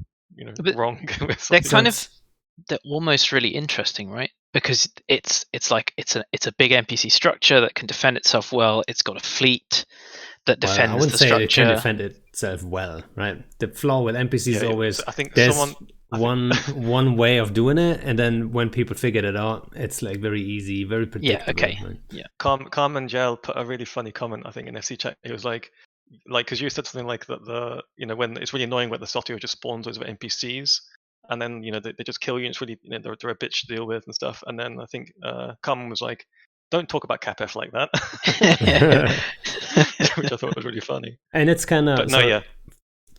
[SPEAKER 3] But
[SPEAKER 4] wrong with
[SPEAKER 3] they're
[SPEAKER 4] something.
[SPEAKER 3] kind of they're almost really interesting, right? Because it's like it's a big NPC structure that can defend itself well. It's got a fleet that
[SPEAKER 1] Well,
[SPEAKER 3] defends
[SPEAKER 1] I wouldn't
[SPEAKER 3] the
[SPEAKER 1] say
[SPEAKER 3] structure.
[SPEAKER 1] it can defend itself well, right? The flaw with NPCs is always
[SPEAKER 4] I think
[SPEAKER 1] there's one way of doing it, and then when people figured it out, it's like very easy, very predictable.
[SPEAKER 3] Yeah, okay.
[SPEAKER 1] Right?
[SPEAKER 3] Yeah.
[SPEAKER 4] Carmen Gel put a really funny comment, I think, in FC chat. It was like because you said something like that when it's really annoying when the Sotio just spawns those NPCs, and then they just kill you. And it's really they're a bitch to deal with and stuff. And then I think Carmen was like, "Don't talk about CapF like that," which I thought was really funny.
[SPEAKER 1] And it's kind of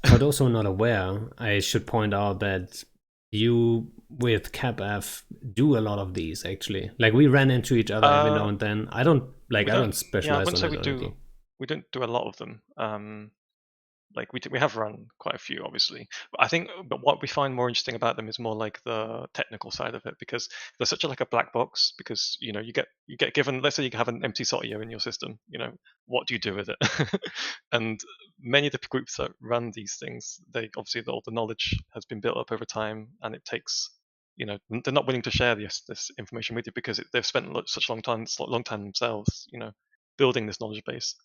[SPEAKER 1] for those who are not aware, I should point out that you with CapF do a lot of these actually. Like we ran into each other every now and then. I don't specialize on it.
[SPEAKER 4] We don't do a lot of them. Like we have run quite a few, obviously. But I think, what we find more interesting about them is more like the technical side of it, because they're such a black box. Because you get given, let's say you have an empty Sotio in your system. What do you do with it? And many of the groups that run these things, they obviously all the knowledge has been built up over time, and it takes. They're not willing to share this information with you because they've spent such a long time themselves, building this knowledge base.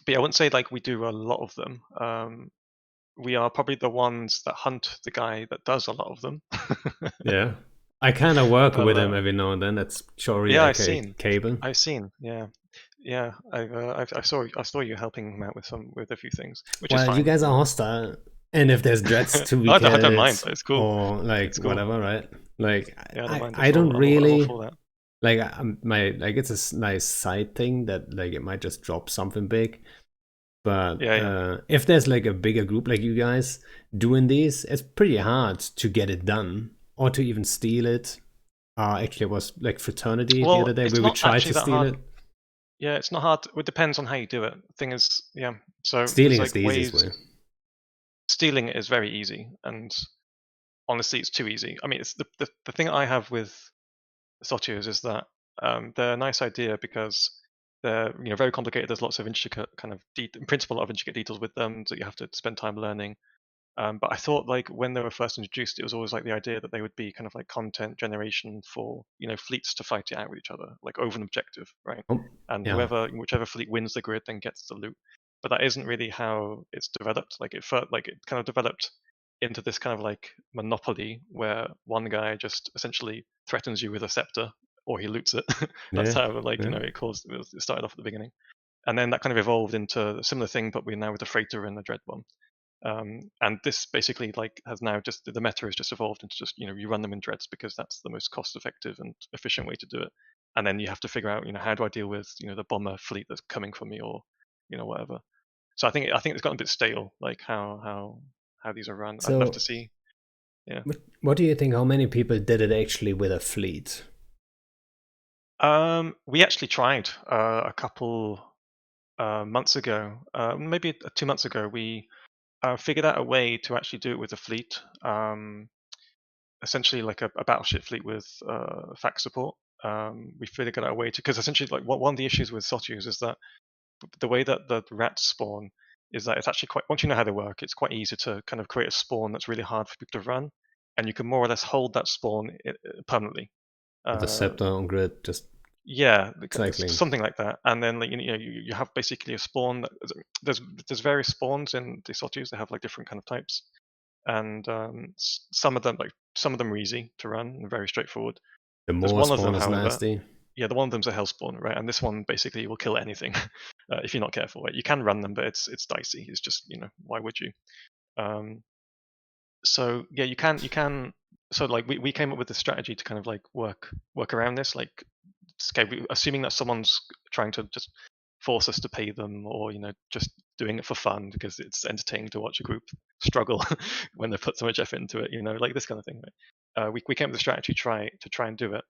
[SPEAKER 4] But I wouldn't say like we do a lot of them. We are probably the ones that hunt the guy that does a lot of them.
[SPEAKER 1] Yeah, I kind of work with him every now and then. That's Chori,
[SPEAKER 4] I've seen.
[SPEAKER 1] Cable.
[SPEAKER 4] I've seen. Yeah. I saw you helping him out with a few things, which is fine.
[SPEAKER 1] You guys are hostile, and if there's dreads to be killed,
[SPEAKER 4] I don't mind. It's cool.
[SPEAKER 1] Or like whatever, right? Like
[SPEAKER 4] I
[SPEAKER 1] don't really.
[SPEAKER 4] I'm all for that.
[SPEAKER 1] Like it's a nice side thing that like it might just drop something big, but if there's like a bigger group like you guys doing these, it's pretty hard to get it done or to even steal it. Actually, it was like Fraternity the other day where we tried to steal it.
[SPEAKER 4] Yeah, it's not hard. It depends on how you do it. The thing is, so
[SPEAKER 1] stealing is the easiest way.
[SPEAKER 4] Stealing it is very easy, and honestly, it's too easy. I mean, it's the thing I have with Sotios is that they're a nice idea because they're very complicated. There's lots of intricate kind of in principle, a lot of intricate details with them that you have to spend time learning. But I thought like when they were first introduced, it was always like the idea that they would be kind of like content generation for fleets to fight it out with each other, like over an objective, right? And whichever fleet wins the grid then gets the loot. But that isn't really how it's developed. Like it kind of developed into this kind of like monopoly where one guy just essentially threatens you with a scepter or he loots it. That's how it started off at the beginning. And then that kind of evolved into a similar thing, but we're now with the freighter and the dread one. And this basically like has now just the meta has just evolved into just you run them in dreads because that's the most cost effective and efficient way to do it. and then you have to figure out, how do I deal with, the bomber fleet that's coming for me, or, whatever. So I think it's gotten a bit stale, like how these are run. I'd love to see. Yeah.
[SPEAKER 1] What do you think? How many people did it actually with a fleet?
[SPEAKER 4] We actually tried a couple months ago, maybe 2 months ago. We figured out a way to actually do it with a fleet, essentially like a battleship fleet with fax support. We figured out a way to, because essentially, like, one of the issues with Sotyus is that the way that the rats spawn is that it's actually quite, once you know how they work, it's quite easy to kind of create a spawn that's really hard for people to run, and you can more or less hold that spawn permanently.
[SPEAKER 1] The scepter on grid, just
[SPEAKER 4] Yeah,
[SPEAKER 1] cycling.
[SPEAKER 4] something like that. And then, like, you have basically a spawn. There's various spawns in the Sotyus. They have like different kind of types, and some of them are easy to run and very straightforward.
[SPEAKER 1] The
[SPEAKER 4] There's
[SPEAKER 1] more
[SPEAKER 4] one of
[SPEAKER 1] spawn
[SPEAKER 4] them,
[SPEAKER 1] is
[SPEAKER 4] however,
[SPEAKER 1] nasty.
[SPEAKER 4] yeah, the one of them's a hell spawn, right? And this one basically will kill anything if you're not careful. Right? You can run them, but it's dicey. It's just, why would you? So yeah, you can. So like we came up with this strategy to kind of like work around this. Like, okay, assuming that someone's trying to just force us to pay them, or just doing it for fun because it's entertaining to watch a group struggle when they put so much effort into it. Like this kind of thing. Right? We came up with a strategy to try and do it.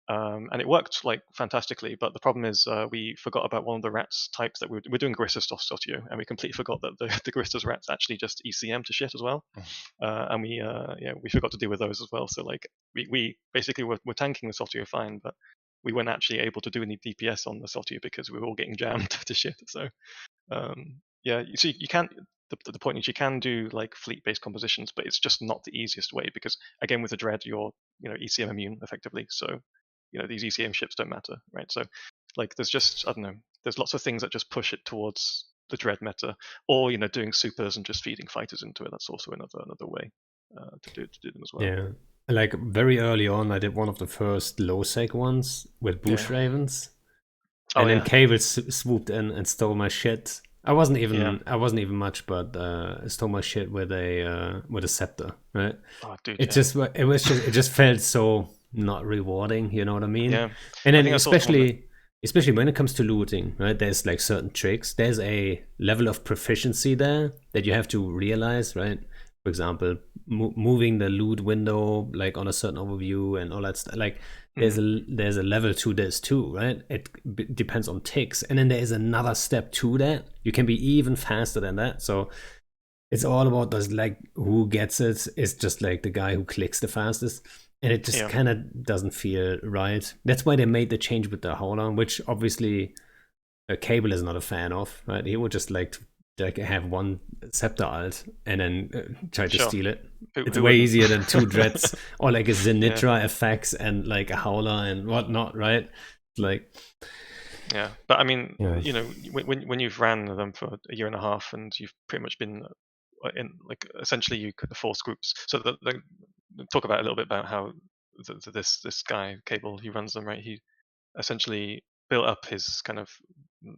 [SPEAKER 4] And it worked like fantastically, but the problem is we forgot about one of the rats types that we're doing Garissa stuff Sotio, and we completely forgot that the Garissa's rats actually just ECM to shit as well, and we forgot to deal with those as well. So like we basically were tanking the Sotio fine, but we weren't actually able to do any DPS on the Sotio because we were all getting jammed to shit. So yeah, you see, you can't. The point is, you can do like fleet-based compositions, but it's just not the easiest way because, again, with the dread, you're ECM immune effectively. So these ECM ships don't matter, right? So like there's just, I don't know, there's lots of things that just push it towards the dread meta, or doing supers and just feeding fighters into it. That's also another way to do them as well.
[SPEAKER 1] Yeah, like very early on, I did one of the first low sec ones with bush ravens, and then Cable swooped in and stole my shit. I wasn't even much, but stole my shit with a scepter, right?
[SPEAKER 4] Oh, dude,
[SPEAKER 1] it just felt so not rewarding, you know what I mean?
[SPEAKER 4] Yeah.
[SPEAKER 1] And then especially when it comes to looting, right? There's like certain tricks. There's a level of proficiency there that you have to realize, right? For example, moving the loot window like on a certain overview and all that stuff. Like there's a level to this too, right? It depends on ticks, and then there is another step to that. You can be even faster than that. So it's all about those, like, who gets it is just like the guy who clicks the fastest, and it just kind of doesn't feel right. That's why they made the change with the Howler, which obviously Cable is not a fan of, right? He would just like to have one scepter alt and then try to steal it. It's way easier than two dreads or like a Zenitra FX and like a Howler and whatnot, right? Like,
[SPEAKER 4] yeah, but I mean, when you've ran them for a year and a half and you've pretty much been in, like, essentially you could force groups. So talk about a little bit about how this guy Cable, he runs them, right? He essentially built up his kind of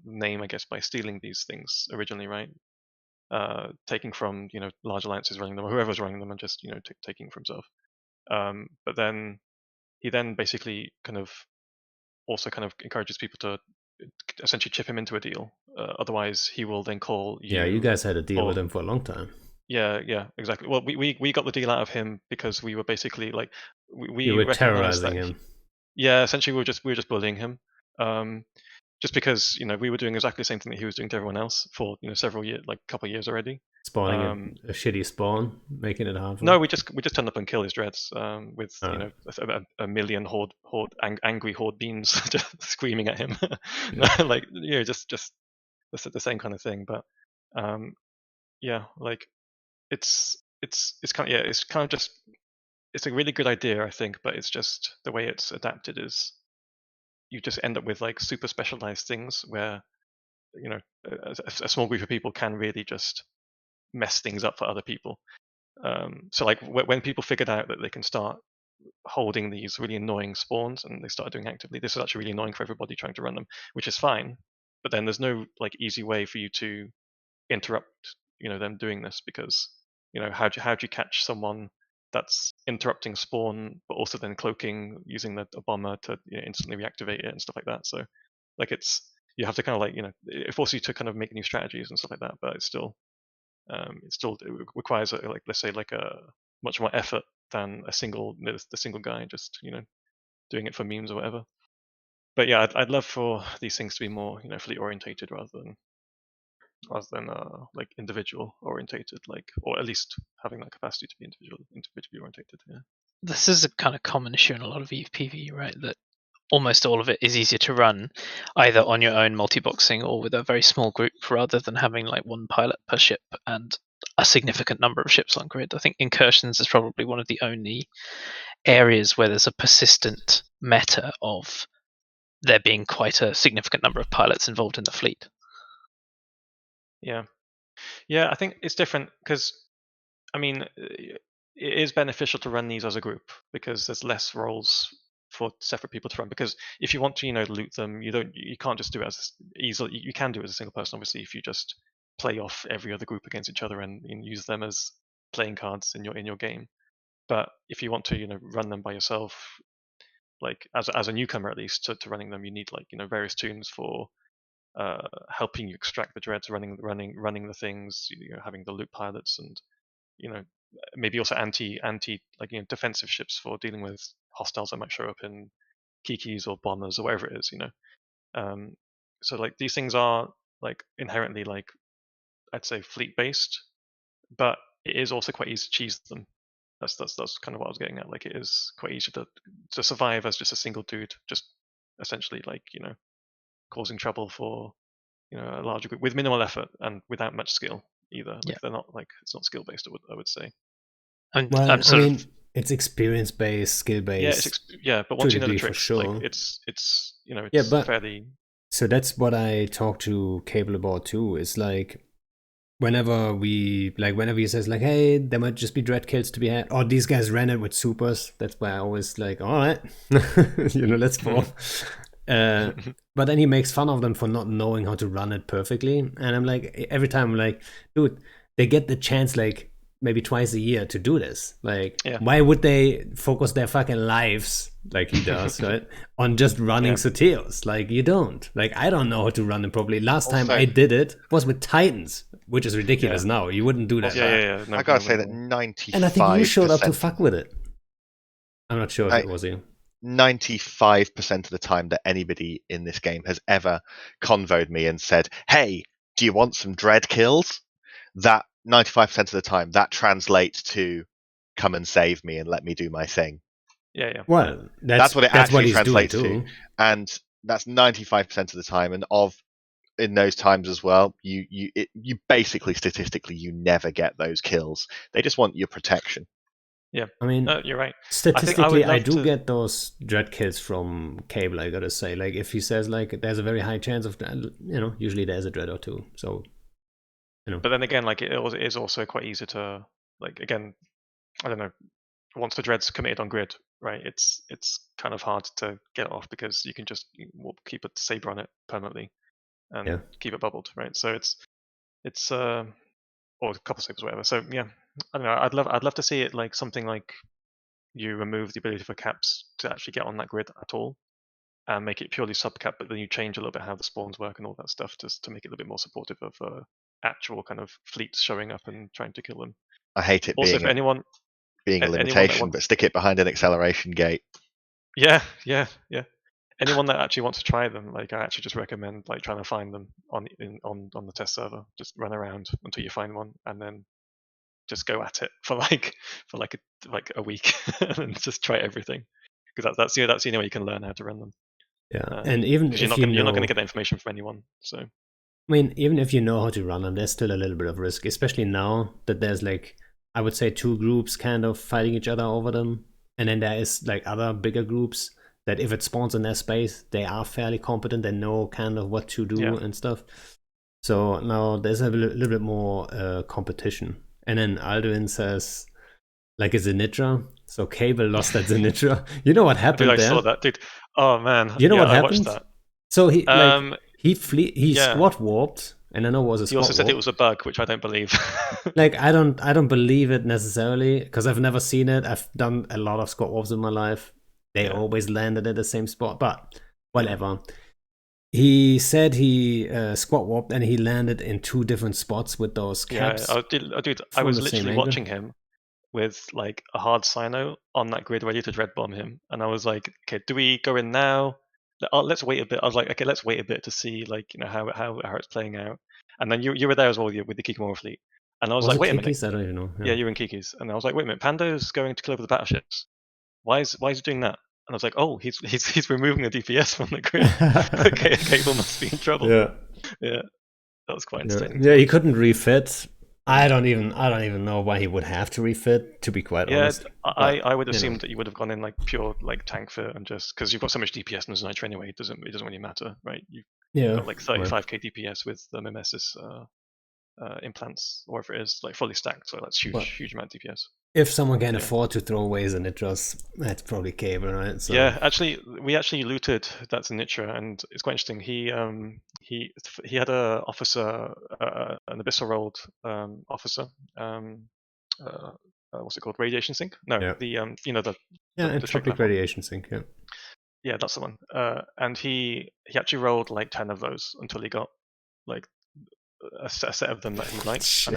[SPEAKER 4] name, I guess, by stealing these things originally, right? Taking from large alliances running them, or whoever's running them, and just taking for himself. But then he basically kind of also kind of encourages people to essentially chip him into a deal. Otherwise, he will then call you.
[SPEAKER 1] Yeah, you guys had a deal with him for a long time.
[SPEAKER 4] Yeah, exactly. Well, we got the deal out of him because we were basically like we
[SPEAKER 1] were
[SPEAKER 4] recognized
[SPEAKER 1] terrorizing
[SPEAKER 4] that
[SPEAKER 1] him.
[SPEAKER 4] Yeah, essentially we were just bullying him. Just because we were doing exactly the same thing that he was doing to everyone else for several years, like a couple of years already.
[SPEAKER 1] Spawning a shitty spawn, making it hard.
[SPEAKER 4] No, we just turned up and killed his dreads with a million angry horde beans just screaming at him, like just the same kind of thing. But yeah, like it's kind of just, it's a really good idea, I think, but it's just the way it's adapted is you just end up with like super specialized things where a small group of people can really just mess things up for other people. So like when people figured out that they can start holding these really annoying spawns and they start doing actively, this is actually really annoying for everybody trying to run them, which is fine. But then there's no like easy way for you to interrupt them doing this, because how do you catch someone that's interrupting spawn, but also then cloaking using a bomber to instantly reactivate it and stuff like that. So like you have to kind of like it forces you to kind of make new strategies and stuff like that, but it requires like let's say like a much more effort than the single guy just doing it for memes or whatever. But yeah, I'd love for these things to be more fleet orientated rather than like individual orientated, like, or at least having that capacity to be individually orientated. Yeah.
[SPEAKER 3] This is a kind of common issue in a lot of EVPV, right? That almost all of it is easier to run either on your own multi-boxing or with a very small group rather than having like one pilot per ship and a significant number of ships on grid. I think incursions is probably one of the only areas where there's a persistent meta of there being quite a significant number of pilots involved in the fleet.
[SPEAKER 4] Yeah, I think it's different because, I mean, it is beneficial to run these as a group because there's less roles for separate people to run. Because if you want to, loot them, you can't just do it as easily. You can do it as a single person, obviously, if you just play off every other group against each other and use them as playing cards in your game. But if you want to, run them by yourself, like as a newcomer at least, to running them, you need like various tunes for helping you extract the dreads, running the things, having the loot pilots, and maybe also anti like defensive ships for dealing with hostiles that might show up in kikis or bombers or whatever it is. So like these things are like inherently like I'd say fleet based, but it is also quite easy to cheese them. That's kind of what I was getting at. Like it is quite easy to survive as just a single dude, just essentially like causing trouble for a larger group with minimal effort and without much skill either. Like they're not like it's not skill based. I would say.
[SPEAKER 1] It's experience based, skill based.
[SPEAKER 4] But once you know the tricks,
[SPEAKER 1] sure.
[SPEAKER 4] like it's fairly.
[SPEAKER 1] So that's what I talk to Cable about too. It's like whenever he says like, hey, there might just be dread kills to be had, or these guys ran it with supers. That's why I always like, all right, let's go. But then he makes fun of them for not knowing how to run it perfectly, and I'm like, every time I'm like, dude, they get the chance like maybe twice a year to do this. Like, why would they focus their fucking lives like he does, right, on just running Soteos? Like, you don't. Like, I don't know how to run them properly. Last time I did it was with Titans, which is ridiculous now. You wouldn't do that.
[SPEAKER 2] No, I gotta say that 95%.
[SPEAKER 1] And I think you showed up to fuck with it. I'm not sure if it was you.
[SPEAKER 2] 95% of the time that anybody in this game has ever convoed me and said, hey, do you want some dread kills? That 95% of the time, that translates to come and save me and let me do my thing.
[SPEAKER 4] Yeah.
[SPEAKER 1] Well,
[SPEAKER 2] that's what it actually translates to. And that's 95% of the time. And in those times as well, you basically, statistically, you never get those kills. They just want your protection.
[SPEAKER 4] Yeah,
[SPEAKER 1] I mean,
[SPEAKER 4] you're right.
[SPEAKER 1] Statistically, I do get those dread kills from Cable, I gotta say. Like, if he says, like, there's a very high chance of, usually there's a dread or two. So,
[SPEAKER 4] But then again, like, it is also quite easy to, like, again, I don't know, once the dread's committed on grid, right, it's kind of hard to get it off because you can just keep a saber on it permanently and keep it bubbled, right? So it's or a couple sabers, whatever. So yeah, I don't know. I'd love to see it like something like you remove the ability for caps to actually get on that grid at all, and make it purely subcap, but then you change a little bit how the spawns work and all that stuff, just to make it a little bit more supportive of actual kind of fleets showing up and trying to kill them.
[SPEAKER 2] I hate it
[SPEAKER 4] also,
[SPEAKER 2] being a limitation, but stick it behind an acceleration gate.
[SPEAKER 4] Yeah. Anyone that actually wants to try them, like, I actually just recommend like trying to find them on the test server. Just run around until you find one, and then just go at it for a week and just try everything, because that's the only way you can learn how to run them.
[SPEAKER 1] Yeah, and even if
[SPEAKER 4] you're not going to get that information from anyone. So,
[SPEAKER 1] I mean, even if you know how to run them, there's still a little bit of risk, especially now that there's like, I would say, two groups kind of fighting each other over them, and then there is like other bigger groups that if it spawns in their space, they are fairly competent and know kind of what to do and stuff. So now there's a little bit more competition. And then Alduin says, like, a Zenitra. So Cable lost that Zenitra. You know what happened there?
[SPEAKER 4] I saw that, dude. Oh man.
[SPEAKER 1] You know what happened?
[SPEAKER 4] I watched that.
[SPEAKER 1] So he squad warped and I know it was a
[SPEAKER 4] He also
[SPEAKER 1] squat
[SPEAKER 4] said it
[SPEAKER 1] warp.
[SPEAKER 4] was a bug, which I don't believe.
[SPEAKER 1] Like I don't believe it necessarily because I've never seen it. I've done a lot of squat warps in my life. They
[SPEAKER 4] Yeah.
[SPEAKER 1] always landed at the same spot, but whatever. He said he squat warped and he landed in 2 different spots with those caps.
[SPEAKER 4] I
[SPEAKER 1] from
[SPEAKER 4] was
[SPEAKER 1] the same
[SPEAKER 4] literally
[SPEAKER 1] angle.
[SPEAKER 4] watching him with like a hard sino on that grid ready to dread bomb him, and I was like, okay, do we go in now? Let's wait a bit. I was like, okay, let's wait a bit to see like how it's playing out. And then you were there as well with the Kikimora fleet, and I was
[SPEAKER 1] Was
[SPEAKER 4] like,
[SPEAKER 1] it
[SPEAKER 4] wait a minute,
[SPEAKER 1] Kikis? I don't even know.
[SPEAKER 4] yeah, you were in Kiki's, and I was like, wait a minute, Pando's going to kill over the battleships. Why is he doing that? And I was like, oh, he's removing the DPS from the grid. Okay, Cable must be in trouble. Yeah, that was quite entertaining.
[SPEAKER 1] Yeah, he couldn't refit. I don't even know why he would have to refit, to be quite honest.
[SPEAKER 4] I would assume that you would have gone in like pure like tank fit and just because you've got so much DPS in Nitro anyway, it doesn't really matter, right? You've got like 35k DPS with the Mimesis implants, or whatever it is, like fully stacked, so that's huge amount of DPS.
[SPEAKER 1] If someone can afford to throw away Zanitras, that's probably Cable, right? So.
[SPEAKER 4] Yeah, we actually looted that Zanitra, and it's quite interesting. He had a officer, an abyssal rolled officer. What's it called? Radiation sink? No, the the
[SPEAKER 1] entropic radiation sink.
[SPEAKER 4] Yeah, that's the one. And he actually rolled like 10 of those until he got like a set of them that he liked, and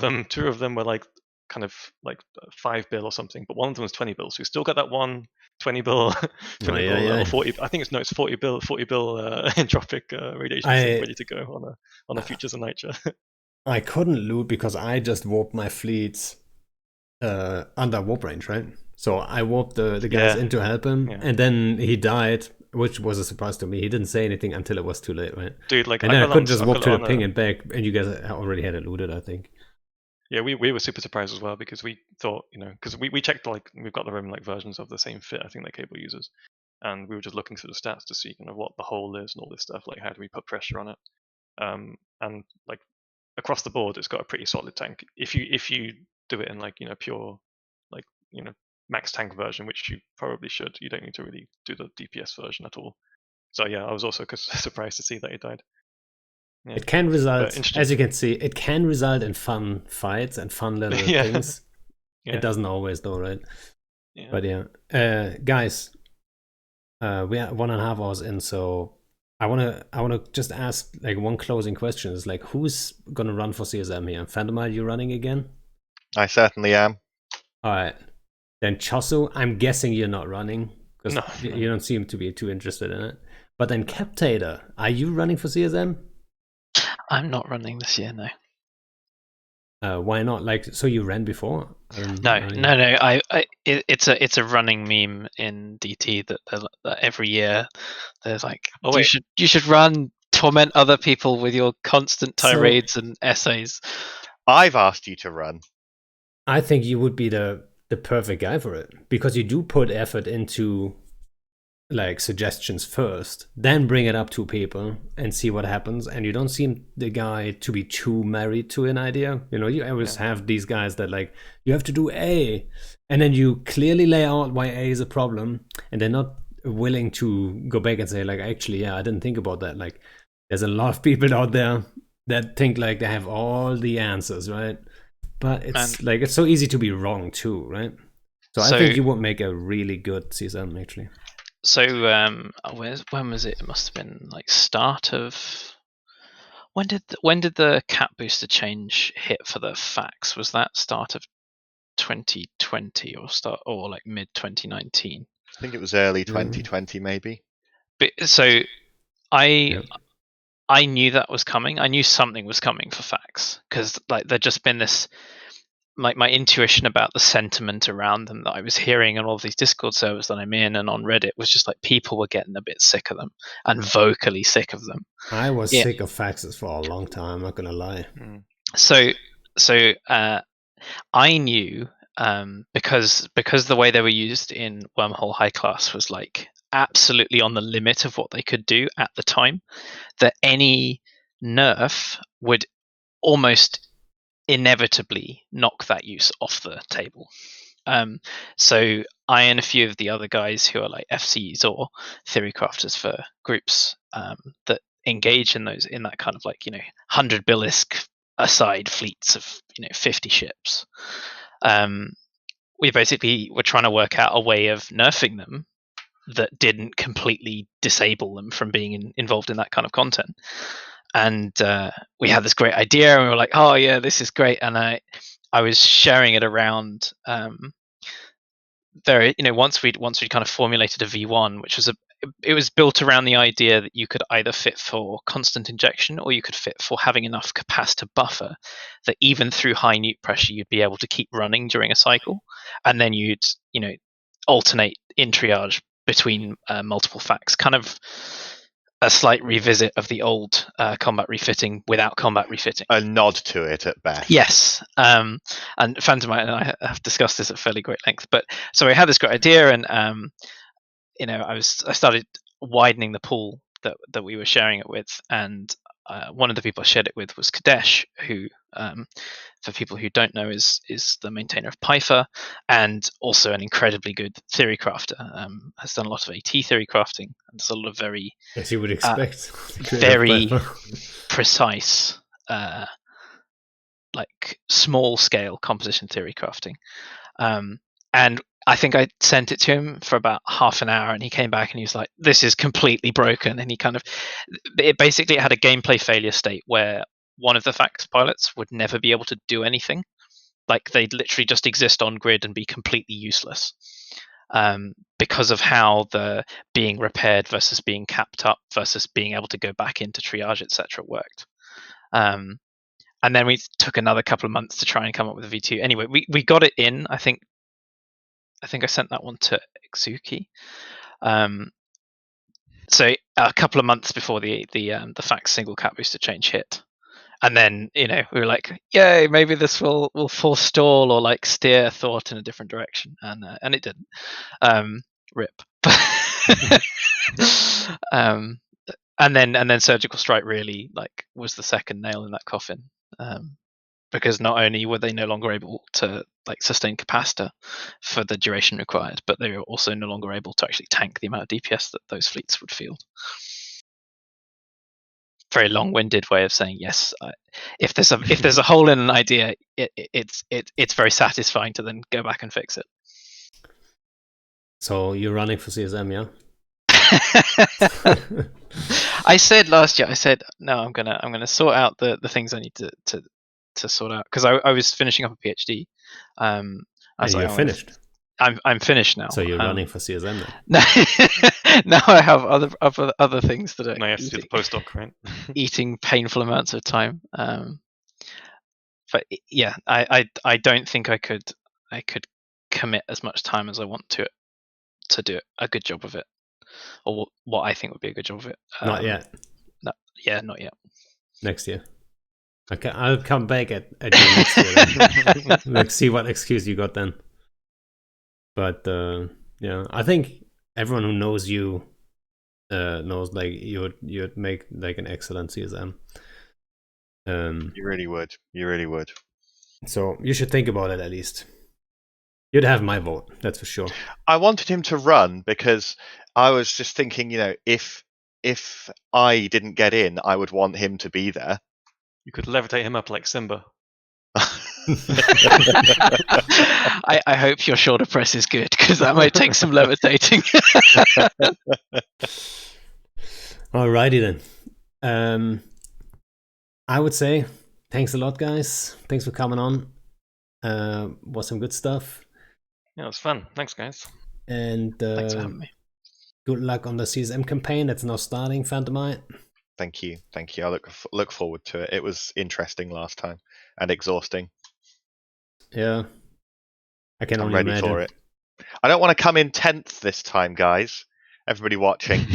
[SPEAKER 4] then two of them were like kind of like 5 bill or something, but one of them was 20 bill, so we still got that one 20 bill, 20 bill or 40. I think it's 40 bill entropic radiation sink ready to go on a Futures of Nature.
[SPEAKER 1] I couldn't loot because I just warped my fleets under warp range, right? So I warped the guys in to help him, and then he died, which was a surprise to me. He didn't say anything until it was too late, right?
[SPEAKER 4] Dude, like,
[SPEAKER 1] and then I couldn't just walk to the ping and back, and you guys already had it looted, I think.
[SPEAKER 4] Yeah, we were super surprised as well because we thought, because we checked like we've got the room like versions of the same fit I think that Cable uses, and we were just looking through the stats to see what the hole is and all this stuff, like how do we put pressure on it, and like across the board it's got a pretty solid tank. If you do it in like pure like max tank version, which you probably should, you don't need to really do the DPS version at all. So yeah, I was also surprised to see that he died.
[SPEAKER 1] Yeah. It can result, as you can see, it can result in fun fights and fun little things. It doesn't always though, right? But guys, we are 1.5 hours in, so I wanna just ask like one closing question. Is like, who's gonna run for CSM here? Phantomite, you running again?
[SPEAKER 2] I certainly am.
[SPEAKER 1] All right, then Chossuh, I'm guessing you're not running because you don't seem to be too interested in it. But then Captator, are you running for CSM?
[SPEAKER 3] I'm not running this year, no.
[SPEAKER 1] Why not? Like, so you ran before?
[SPEAKER 3] No. It's a running meme in DT that every year there's like, you should run, torment other people with your constant tirades and essays.
[SPEAKER 2] I've asked you to run.
[SPEAKER 1] I think you would be the perfect guy for it because you do put effort into like suggestions first, then bring it up to people and see what happens. And you don't seem the guy to be too married to an idea. You always have these guys that like, you have to do A, and then you clearly lay out why A is a problem, and they're not willing to go back and say like, actually, I didn't think about that. Like, there's a lot of people out there that think like they have all the answers, right? But it's so easy to be wrong too, right? So I think you would make a really good CSM actually.
[SPEAKER 3] So when was it? It must have been like start of when did the cap booster change hit for the fax? Was that start of 2020 or like mid 2019?
[SPEAKER 2] I think it was early 2020 maybe.
[SPEAKER 3] But so I knew that was coming. I knew something was coming for fax because like there'd just been this. My intuition about the sentiment around them that I was hearing on all of these Discord servers that I'm in and on Reddit was just like people were getting a bit sick of them and vocally sick of them.
[SPEAKER 1] I was sick of faxes for a long time, I'm not gonna lie.
[SPEAKER 3] So I knew because the way they were used in Wormhole High Class was like absolutely on the limit of what they could do at the time, that any nerf would almost inevitably knock that use off the table. So I and a few of the other guys who are like FCs or theory crafters for groups that engage in that kind of 100 Bilisk aside fleets of 50 ships. We basically were trying to work out a way of nerfing them that didn't completely disable them from being involved in that kind of content. And we had this great idea, and we were like, "Oh yeah, this is great." And I was sharing it around. Once we'd kind of formulated a V1, which was it was built around the idea that you could either fit for constant injection or you could fit for having enough capacitor buffer that even through high nuke pressure you'd be able to keep running during a cycle, and then you'd alternate in triage between multiple facts, kind of a slight revisit of the old combat refitting without combat refitting.
[SPEAKER 2] A nod to it at best.
[SPEAKER 3] Yes, and Phantomite and I have discussed this at fairly great length. But so we had this great idea, and I started widening the pool that we were sharing it with, and one of the people I shared it with was Kadesh, who, for people who don't know, is the maintainer of Pythor and also an incredibly good theory crafter. Has done a lot of AT theory crafting and does a lot of very,
[SPEAKER 1] as you would expect,
[SPEAKER 3] very precise, small scale composition theory crafting. And I think I sent it to him for about half an hour, and he came back and he was like, "This is completely broken." And it basically had a gameplay failure state where one of the fact pilots would never be able to do anything. Like they'd literally just exist on grid and be completely useless, because of how the being repaired versus being capped up versus being able to go back into triage, etc. worked. And then we took another couple of months to try and come up with a V2. Anyway, we got it in. I think I sent that one to Exuki. So a couple of months before the fact single cap booster change hit, and then we were like, "Yay! Maybe this will forestall or steer thought in a different direction," and it didn't. Rip. And then surgical strike really was the second nail in that coffin. Because not only were they no longer able to sustain capacitor for the duration required, but they were also no longer able to actually tank the amount of DPS that those fleets would field. Very long-winded way of saying yes. If there's a hole in an idea, it's very satisfying to then go back and fix it.
[SPEAKER 1] So you're running for CSM, yeah?
[SPEAKER 3] I said last year. I said no. I'm gonna sort out the things I need to sort out, because I was finishing up a PhD.
[SPEAKER 1] And you're finished.
[SPEAKER 3] I'm finished now.
[SPEAKER 1] So you're running for CSM then?
[SPEAKER 3] Now I have other things to do.
[SPEAKER 4] Now you have to do the postdoc, right?
[SPEAKER 3] Eating painful amounts of time. But yeah, I don't think I could commit as much time as I want to do a good job of it, or what I think would be a good job of it.
[SPEAKER 1] Not yet.
[SPEAKER 3] Not yet.
[SPEAKER 1] Next year. Okay, I'll come back at you next year. Let's see what excuse you got then. But yeah, I think everyone who knows you knows you'd make an excellent CSM.
[SPEAKER 2] You really would. You really would.
[SPEAKER 1] So you should think about it at least. You'd have my vote, that's for sure.
[SPEAKER 2] I wanted him to run because I was just thinking, if I didn't get in, I would want him to be there.
[SPEAKER 4] You could levitate him up like Simba.
[SPEAKER 3] I hope your shoulder press is good, because that might take some levitating.
[SPEAKER 1] Alrighty then. I would say thanks a lot, guys. Thanks for coming on. Was some good stuff.
[SPEAKER 4] Yeah, it was fun. Thanks, guys.
[SPEAKER 1] And
[SPEAKER 3] Thanks for having me.
[SPEAKER 1] Good luck on the CSM campaign that's now starting, Phantomite.
[SPEAKER 2] Thank you. I look forward to it. It was interesting last time and exhausting.
[SPEAKER 1] Yeah, I'm
[SPEAKER 2] ready for it. I don't want to come in 10th this time, guys. Everybody watching,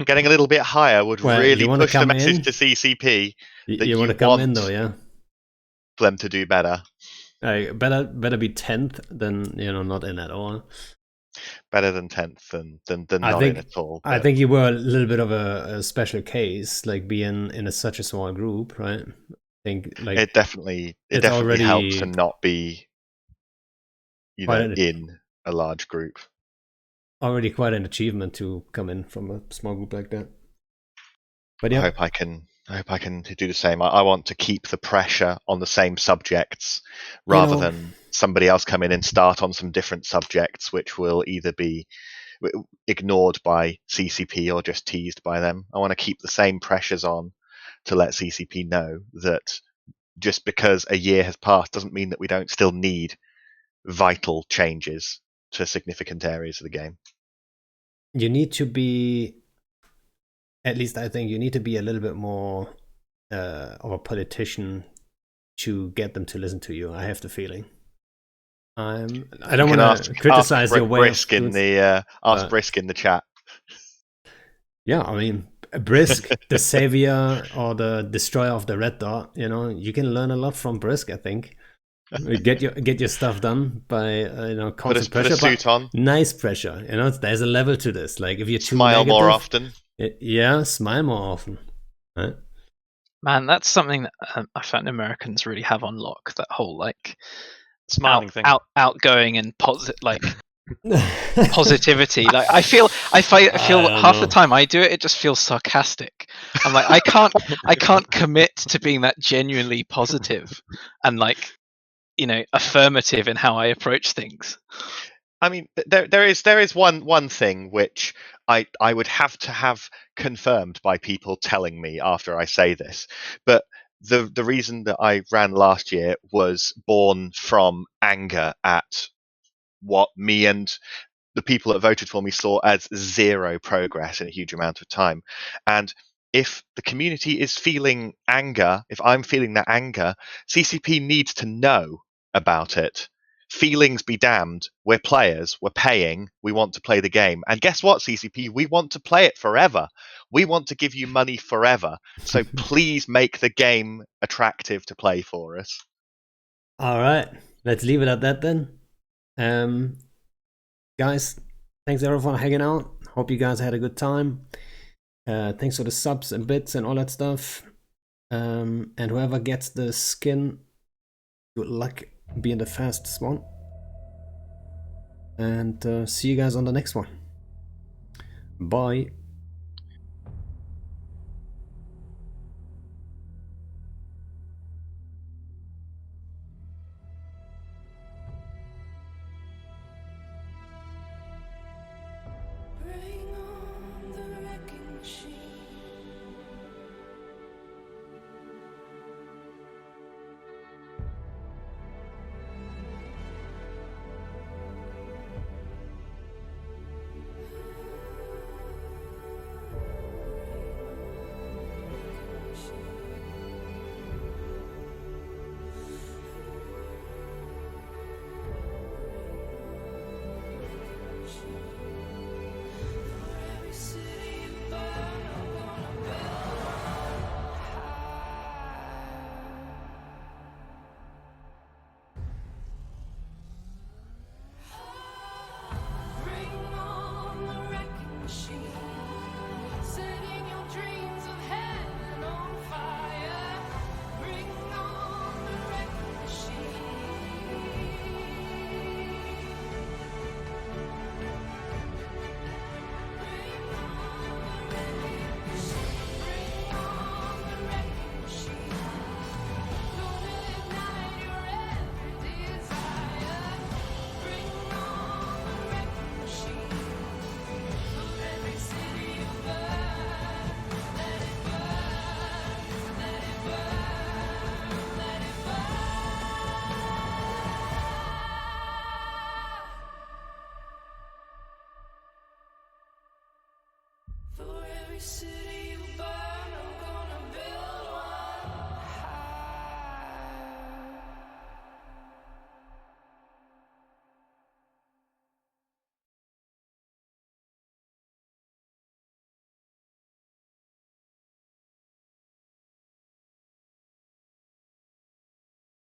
[SPEAKER 2] getting a little bit higher would really push the message to CCP that
[SPEAKER 1] you want to come in though, yeah.
[SPEAKER 2] Them to do better.
[SPEAKER 1] Better be 10th than not in at all.
[SPEAKER 2] Better than 10th than not in at all.
[SPEAKER 1] But I think you were a little bit of a special case, being in such a small group, right? I think
[SPEAKER 2] it definitely helps to not be in a large group.
[SPEAKER 1] Already quite an achievement to come in from a small group like that. But
[SPEAKER 2] I
[SPEAKER 1] yeah,
[SPEAKER 2] hope I can do the same. I want to keep the pressure on the same subjects
[SPEAKER 1] you
[SPEAKER 2] rather
[SPEAKER 1] know,
[SPEAKER 2] than somebody else come in and start on some different subjects, which will either be ignored by CCP or just teased by them. I want to keep the same pressures on to let CCP know that just because a year has passed doesn't mean that we don't still need vital changes to significant areas of the game.
[SPEAKER 1] you need to be, at least I think you need to be a little bit more of a politician to get them to listen to you. I have the feeling. I don't
[SPEAKER 2] You can
[SPEAKER 1] want to criticize your way of
[SPEAKER 2] Brisk in
[SPEAKER 1] doing,
[SPEAKER 2] the
[SPEAKER 1] but
[SPEAKER 2] Brisk in the chat.
[SPEAKER 1] yeah, I mean, Brisk, the savior or the destroyer of the red dot. You know, you can learn a lot from Brisk. I think get your stuff done by constant
[SPEAKER 2] Put a
[SPEAKER 1] pressure, but
[SPEAKER 2] suit on.
[SPEAKER 1] nice pressure. You know, there's a level to this. Like if you're too
[SPEAKER 2] Smile
[SPEAKER 1] negative,
[SPEAKER 2] more often.
[SPEAKER 1] Yeah, smile more often. Right?
[SPEAKER 3] Man, that's something that I found Americans really have on lock. That whole like
[SPEAKER 4] Smiling thing.
[SPEAKER 3] outgoing and positivity. Like I feel
[SPEAKER 1] I
[SPEAKER 3] half the
[SPEAKER 1] know.
[SPEAKER 3] time I do it, it just feels sarcastic. I'm like I can't commit to being that genuinely positive and like affirmative in how I approach things.
[SPEAKER 2] I mean, there is one thing which I would have to have confirmed by people telling me after I say this, but the reason that I ran last year was born from anger at what me and the people that voted for me saw as zero progress in a huge amount of time. And if the community is feeling anger, if I'm feeling that anger, CCP needs to know about it. Feelings be damned. We're players. We're paying. We want to play the game. And guess what, CCP? We want to play it forever. We want to give you money forever. So please make the game attractive to play for us.
[SPEAKER 1] All right, let's leave it at that then. Guys, thanks everyone for hanging out. Hope you guys had a good time. Thanks for the subs and bits and all that stuff. And whoever gets the skin, good luck being the fastest one. And see you guys on the next one. Bye.